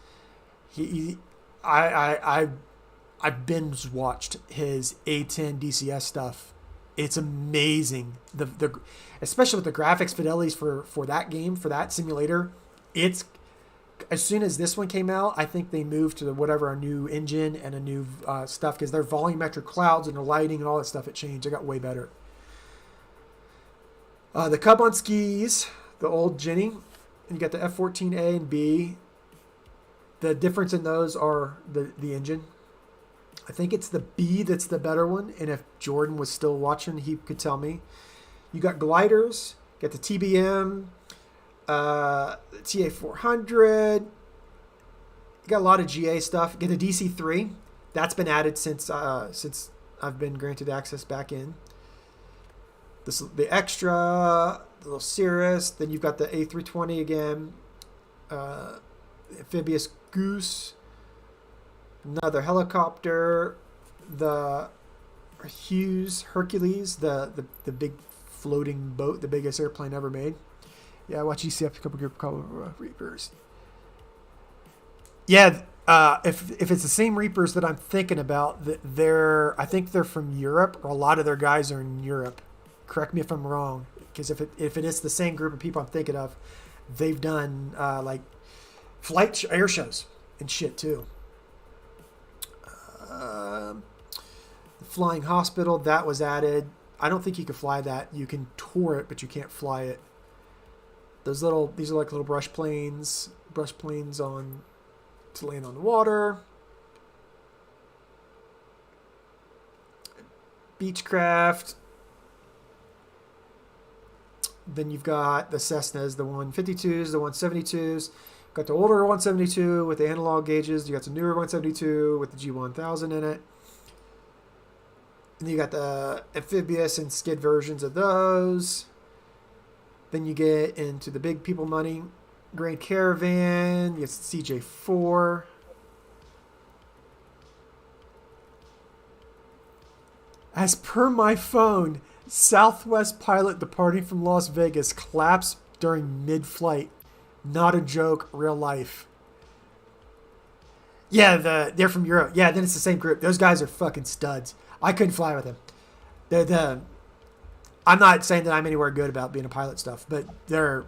I've binge watched his A10 DCS stuff. It's amazing. The especially with the graphics fidelities for that game, for that simulator. It's as soon as this one came out, I think they moved to whatever a new engine and a new stuff, because their volumetric clouds and their lighting and all that stuff, it changed. It got way better. The Cub on skis, the old Jenny, and you got the F-14A and B. The difference in those are the engine. I think it's the B that's the better one, and if Jordan was still watching, he could tell me. You got gliders, you got the TBM, the TA400. You got a lot of GA stuff. You get the DC-3. That's been added since I've been granted access back in. The extra, the little Cirrus. Then you've got the A320 again. Amphibious Goose. Another helicopter. The Hughes Hercules, the big floating boat, the biggest airplane ever made. Yeah, I watch ECF, a couple group called Reapers. Yeah, if it's the same Reapers that I'm thinking about, I think they're from Europe, or a lot of their guys are in Europe. Correct me if I'm wrong, because if it is the same group of people I'm thinking of, they've done like air shows and shit too. The Flying Hospital, that was added. I don't think you can fly that. You can tour it, but you can't fly it. These are like little brush planes on to land on the water. Beechcraft. Then you've got the Cessnas, the 152s, the 172s. Got the older 172 with the analog gauges. You got some newer 172 with the G1000 in it. And you got the amphibious and skid versions of those. Then you get into the big people money. Grand Caravan. You get CJ4. As per my phone, Southwest pilot departing from Las Vegas collapsed during mid-flight. Not a joke, real life. Yeah, they're from Europe. Yeah, then it's the same group. Those guys are fucking studs. I couldn't fly with them. I'm not saying that I'm anywhere good about being a pilot stuff, but they're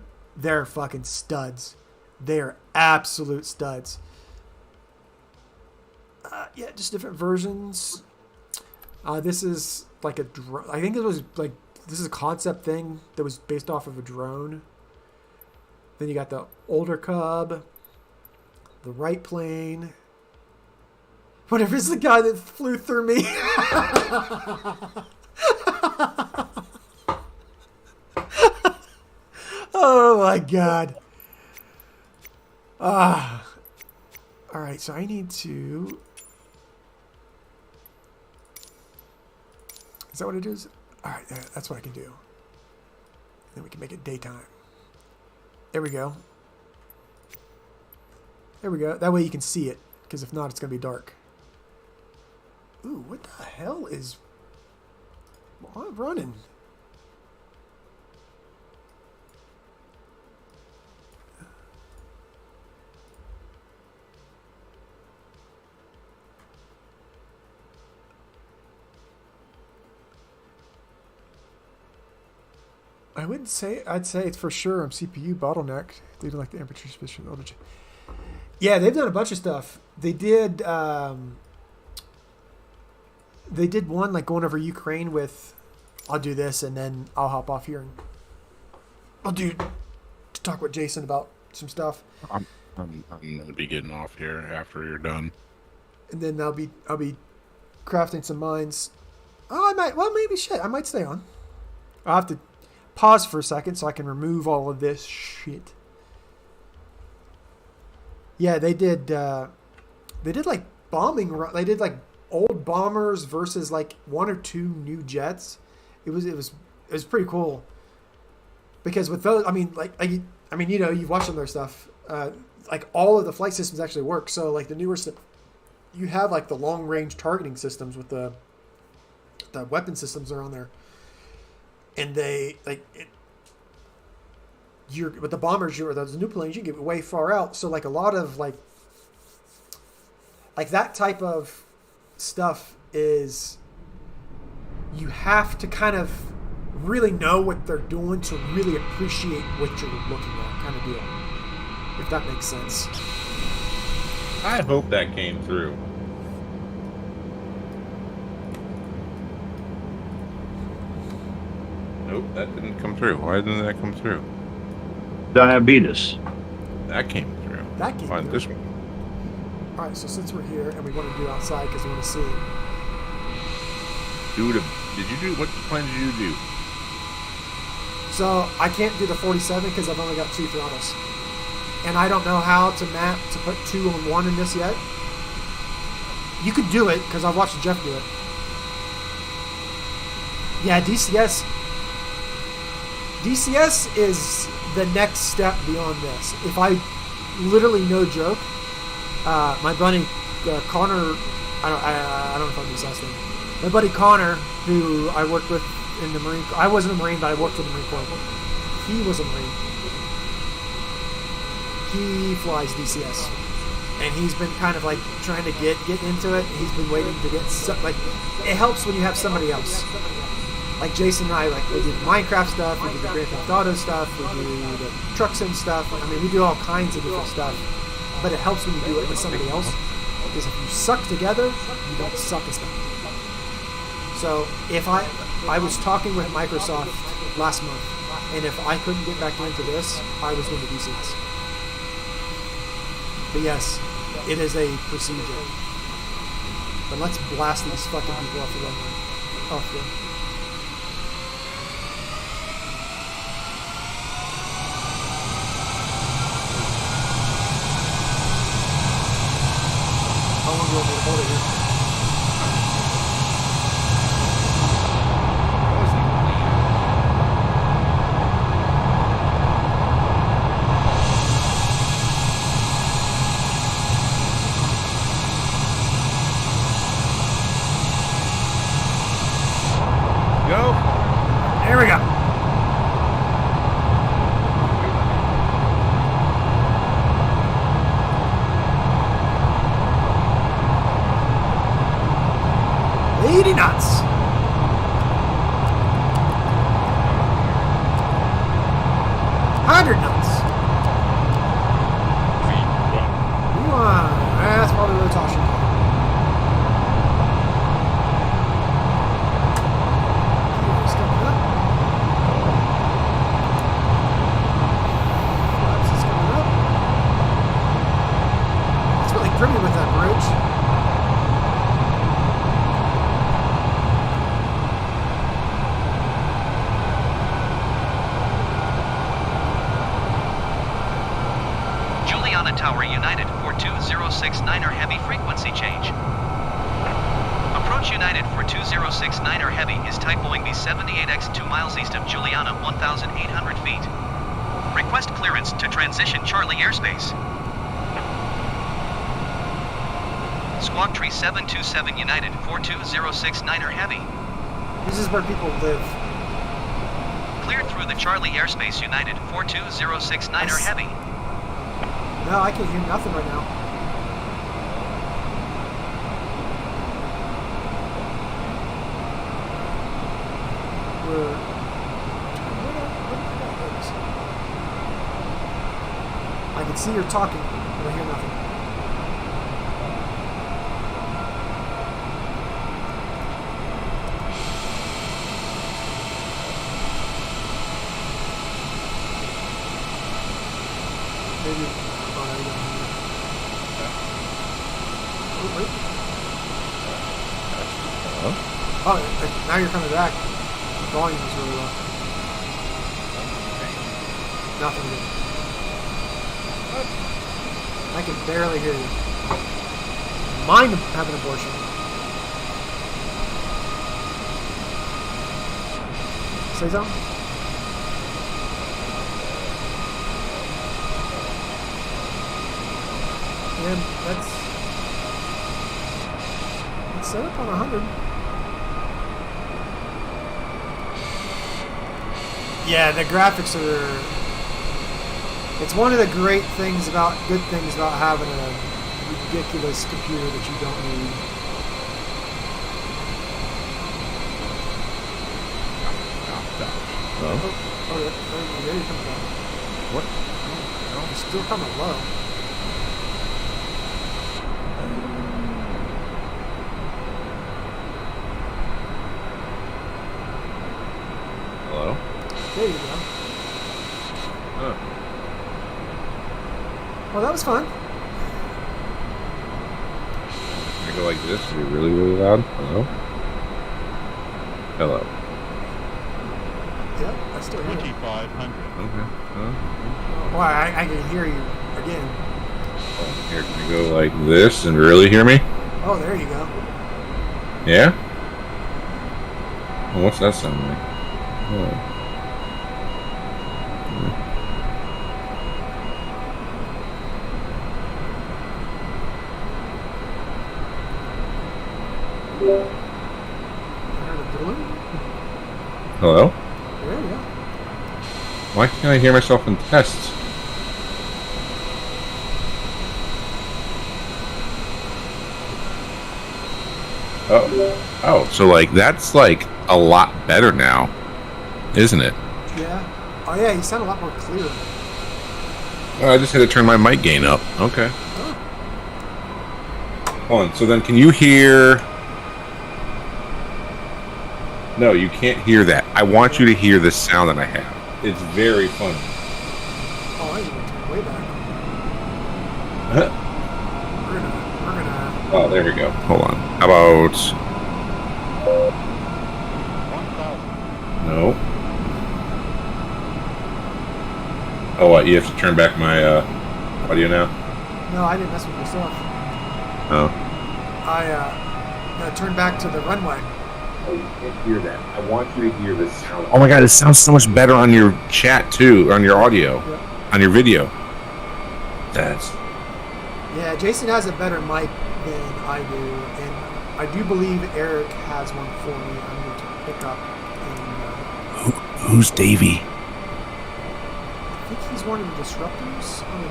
fucking studs. They're absolute studs. Yeah, just different versions. This is like a drone. I think this is a concept thing that was based off of a drone. Then you got the older Cub, the right plane. Whatever is the guy that flew through me. Oh my God. All right, so I need to. Is that what it is? All right, that's what I can do. Then we can make it daytime. There we go. There we go. That way you can see it, because if not, it's going to be dark. Ooh, what the hell is running? I wouldn't say. I'd say it's for sure I'm CPU bottlenecked. They do like the aperture suspicion. Yeah, they've done a bunch of stuff. They did. They did one like going over Ukraine with. I'll do this and then I'll hop off here and I'll to talk with Jason about some stuff. I'm gonna be getting off here after you're done. And then I'll be crafting some mines. Oh, I might. Well, maybe shit. I might stay on. I'll have to pause for a second so I can remove all of this shit. Yeah, they did like bombing. They did like old bombers versus like 1 or 2 new jets. It was pretty cool. Because with those, I mean, you know, you've watched some of their stuff. Like all of the flight systems actually work. So like the newer stuff, you have like the long range targeting systems with the weapon systems are on there, and they like it. You're with the bombers, or those new planes, you get way far out. So like a lot of like that type of stuff is you have to kind of really know what they're doing to really appreciate what you're looking at, kind of deal. If that makes sense. I hope that came through. Nope, that didn't come through. Why didn't that come through? Diabetes. That came through. That came through. This one. All right, so since we're here and we want to do outside because we want to see. What plan did you do? So I can't do the 47 because I've only got 2 throttles. And I don't know how to map to put 2 on 1 in this yet. You could do it because I've watched Jeff do it. Yeah, DCS. DCS is the next step beyond this. If I literally, no joke, my buddy Connor, I don't know if I'm his last name. My buddy Connor, who I worked with in the Marine Corps. I wasn't a Marine, but I worked in the Marine Corps. He was a Marine. He flies DCS, and he's been kind of like trying to get into it. He's been waiting to get like it helps when you have somebody else. Like Jason and I, like we do the Minecraft stuff, we do the Grand Theft Auto stuff, we do the truck sim stuff. I mean, we do all kinds of different stuff. But it helps when you do it with somebody else, because if you suck together, you don't suck as much. So if I was talking with Microsoft last month, and if I couldn't get back into this, I was going to DCS. But yes, it is a procedure. But let's blast these fucking people off the runway. Off the. How long do you want me to hold it here? There we go. $80 knots. $100 knots. That's probably what we're talking about. Pretty with that bridge. Juliana Tower United 42069er Heavy frequency change. Approach United 42069er Heavy is type Boeing B-78X 2 miles east of Juliana, 1,800 feet. Request clearance to transition Charlie airspace. Squawk Tree 727 United 42069er Heavy. This is where people live. Cleared through the Charlie airspace United 42069er Heavy. No, I can hear nothing right now. I can see you're talking, but I hear nothing. Maybe. Oh, there you go. Oh, wait. Oh, now you're coming back. The volume is really low. Nothing good. I can barely hear you. Mine have an abortion. Say something? Yeah, it's set up on 100. Yeah, the graphics are. It's one of the good things about having a ridiculous computer that you don't need. Hello? Oh, there you come from. What? Oh, it's still coming low. Hello? There you go. Oh. Well, that was fun. Can I go like this? Is it really, really loud? Hello? Hello. Yeah, I still hear you. 2,500. Okay. Well, I can hear you again. Oh, here, can we go like this and really hear me? Oh, there you go. Yeah? Well, what's that sound like? Oh. Hello? There you go. Why can't I hear myself in tests? Oh, so like that's like a lot better now, isn't it? Yeah. Oh, yeah, you sound a lot more clear. Oh, I just had to turn my mic gain up. Okay. Oh. Hold on. So then, can you hear? No, you can't hear that. I want you to hear the sound that I have. It's very funny. Oh, I even turn way back. We're gonna. Oh, there we go. Hold on. How about? 1,000. No. Oh, what? You have to turn back my audio now. No, I didn't mess with myself. Oh. I gotta turn back to the runway. Oh, you can't hear that. I want you to hear the sound. Oh my god, it sounds so much better on your chat too, on your audio, on your video. That's. Yeah, Jason has a better mic than I do, and I do believe Eric has one for me. I'm going to pick up. And, Who's Davey? I think he's one of the disruptors on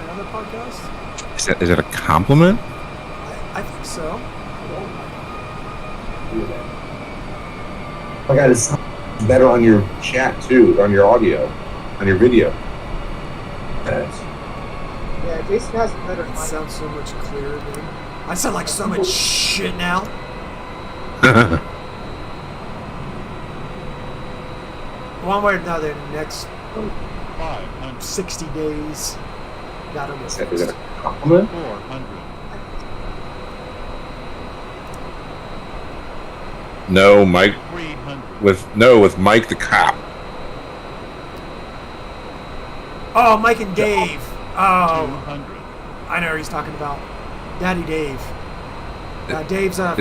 another podcast. Is that a compliment? I think so. Oh my god, it's better on your chat too, on your audio, on your video. That's. Yeah, Jason has a better mic. It sounds so much clearer, dude. I sound like so much shit now. One way or another, next 500. 60 days, that'll get Is fixed. that a compliment? 400. No, Mike. 300. With Mike the cop. Oh, Mike and Dave. Oh, 200. I know who he's talking about. Daddy Dave. Dave's a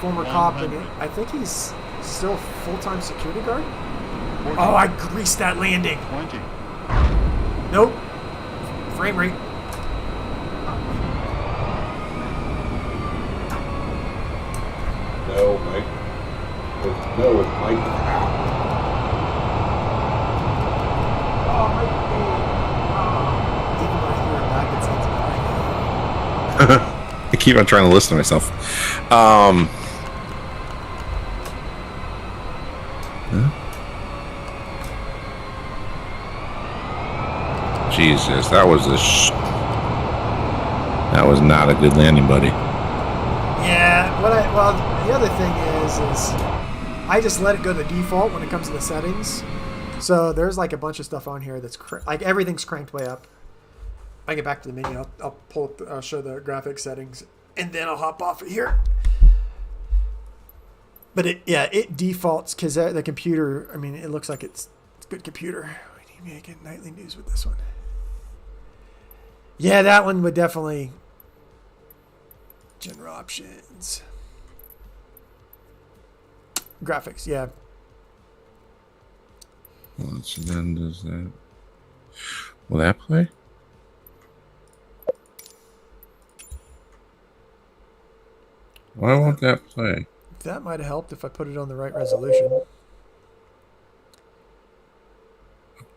former cop, and I think he's still a full-time security guard. 40. Oh, I greased that landing. 20. Nope. Frame rate. No, Mike. With Mike the cop. Oh, Mike and Dave. Even when I hear it back, it sounds better. I keep on trying to listen to myself. Jesus, that was that was not a good landing, buddy. Yeah. Well, the other thing is I just let it go to default when it comes to the settings. So there's like a bunch of stuff on here that's like everything's cranked way up. I get back to the menu. I'll pull up. I'll show the graphics settings, and then I'll hop off of here. But it defaults because the computer. I mean, it looks like it's a good computer. We need to get nightly news with this one. Yeah, that one would definitely. General options. Graphics, yeah. Once then does that. Will that play? Why won't that play? That might have helped if I put it on the right resolution.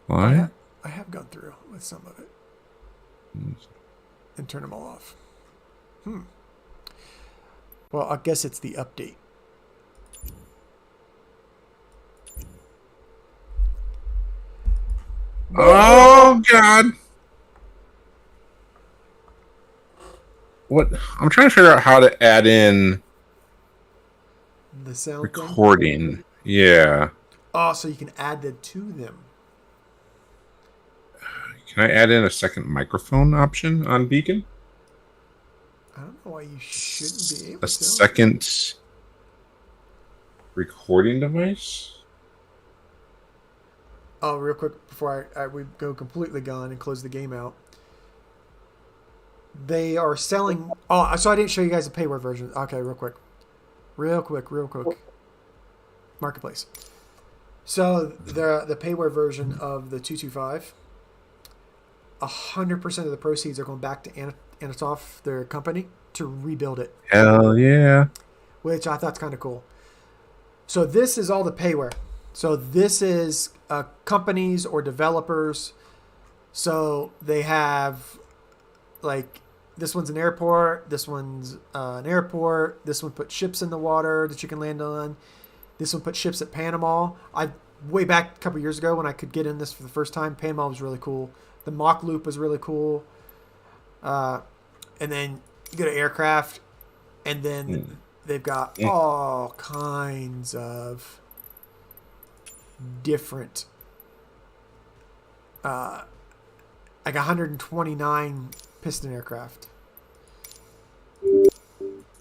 Why? I have gone through with some of it and turn them all off. Well, I guess it's the update. Oh God! What? I'm trying to figure out how to add in The sound recording. thing? Yeah. Oh, so you can add that to them. Can I add in a second microphone option on Beacon? I don't know why you shouldn't be able A to. second recording device? Oh, real quick before we go completely gone and close the game out. They are selling. Oh, so I didn't show you guys the payware version. Okay, real quick. Marketplace. So the payware version of the 225, 100% of the proceeds are going back to Anatov, their company, to rebuild it. Hell yeah. Which I thought's kind of cool. So this is all the payware. So this is companies or developers. So they have, like, this one's an airport. This one's an airport. This one put ships in the water that you can land on. This one put ships at Panama. Way back a couple years ago when I could get in this for the first time, Panama was really cool. The mock loop was really cool. And then you go to aircraft, and then they've got all kinds of different, like 129 piston aircraft.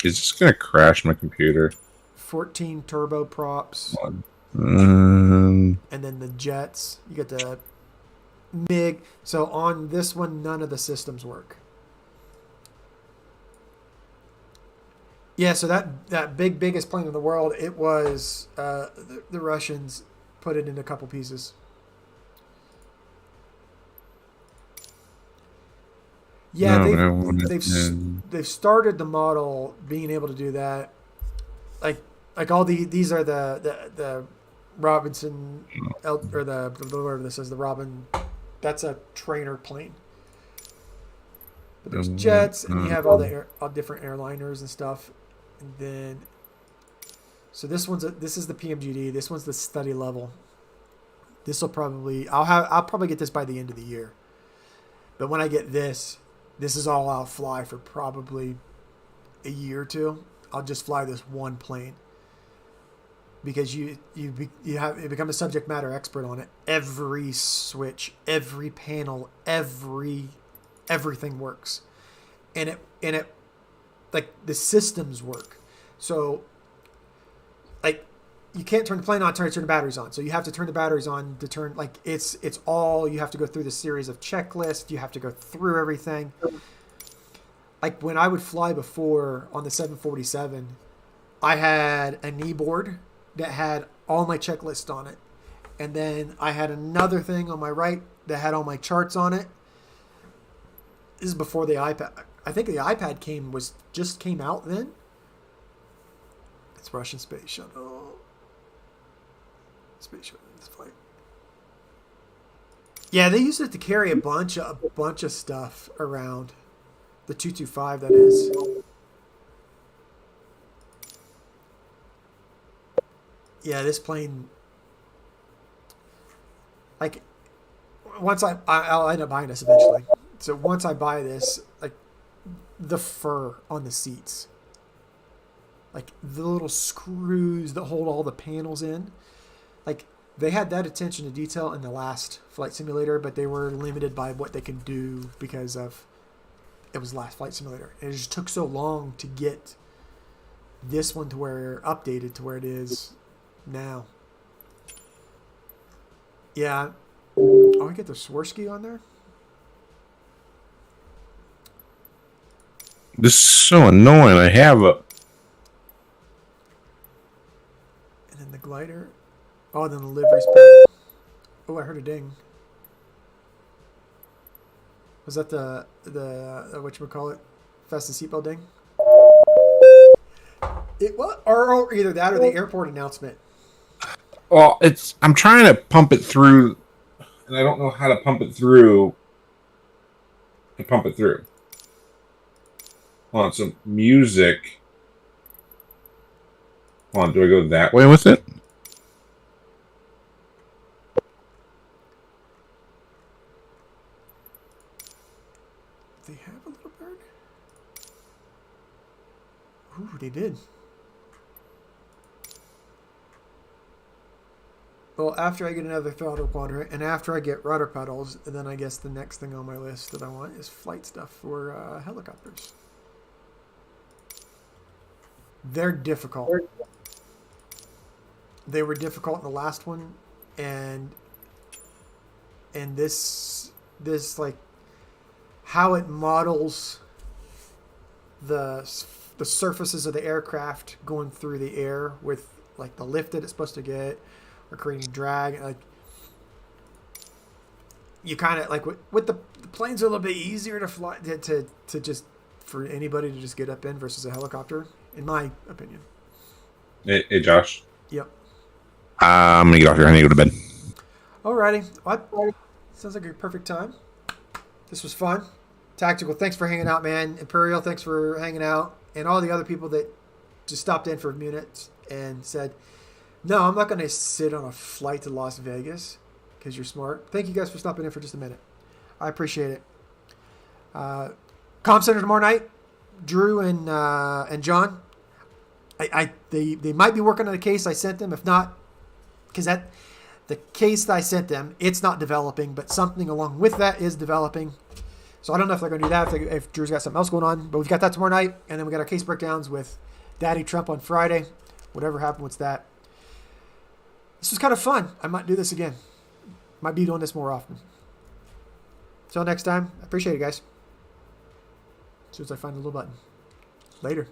Is this going to crash my computer? 14 turboprops. Um, And then the jets. You get the MiG. So on this one, none of the systems work. Yeah, so that biggest plane in the world, it was the Russians put it in a couple pieces. Yeah, no, they've started the model being able to do that. Like all these are the Robinson or the whatever this is, the Robin. That's a trainer plane. But there's jets, and you have all different airliners and stuff. And then, so this is the PMGD. This one's the study level. This will probably I'll probably get this by the end of the year. But when I get this is all I'll fly for probably a year or two. I'll just fly this one plane because you become a subject matter expert on it. Every switch, every panel, everything works, and it like the systems work. So like you can't turn the plane on until you turn the batteries on. So you have to turn the batteries on to turn, like it's all, you have to go through the series of checklists. You have to go through everything. Like when I would fly before on the 747, I had a knee board that had all my checklists on it. And then I had another thing on my right that had all my charts on it. This is before the iPad. I think the iPad came out then. It's Russian space shuttle. Space shuttle. This flight. Yeah, they used it to carry a bunch of stuff around. The 225, that is. Yeah, this plane. Like, once I'll end up buying this eventually. So once I buy this, like, the fur on the seats, like the little screws that hold all the panels in, like they had that attention to detail in the last Flight Simulator, but they were limited by what they could do because of it was last Flight Simulator. And it just took so long to get this one to where updated to where it is now. Yeah. Oh, I get the Swirsky on there. This is so annoying. I have a. And then the glider. Oh, then the livery's back. Oh, I heard a ding. Was that the whatchamacallit? Fasten seatbelt ding? It what? Or either that or the airport announcement. Well, I'm trying to pump it through, and I don't know how to pump it through. Hold on, so music. Hold on, do I go that way with it? They have a little bird? Ooh, they did. Well, after I get another throttle quadrant, and after I get rudder pedals, then I guess the next thing on my list that I want is flight stuff for helicopters. They're difficult. They were difficult in the last one, and this like how it models the surfaces of the aircraft going through the air with like the lift that it's supposed to get, or creating drag. Like you kind of like with the planes are a little bit easier to fly to just for anybody to just get up in versus a helicopter, in my opinion. Hey Josh. Yep. I'm gonna get off here. I need to go to bed. Alrighty. Well, sounds like a perfect time. This was fun. Tactical, thanks for hanging out, man. Imperial, thanks for hanging out. And all the other people that just stopped in for minutes and said, no, I'm not going to sit on a flight to Las Vegas because you're smart. Thank you guys for stopping in for just a minute. I appreciate it. Comm Center tomorrow night. Drew and John. They might be working on a case I sent them. If not, because the case that I sent them, it's not developing, but something along with that is developing. So I don't know if they're going to do that, if Drew's got something else going on. But we've got that tomorrow night, and then we got our case breakdowns with Daddy Trump on Friday. Whatever happened with that. This was kind of fun. I might do this again. Might be doing this more often. Until next time, I appreciate it, guys. As soon as I find the little button. Later.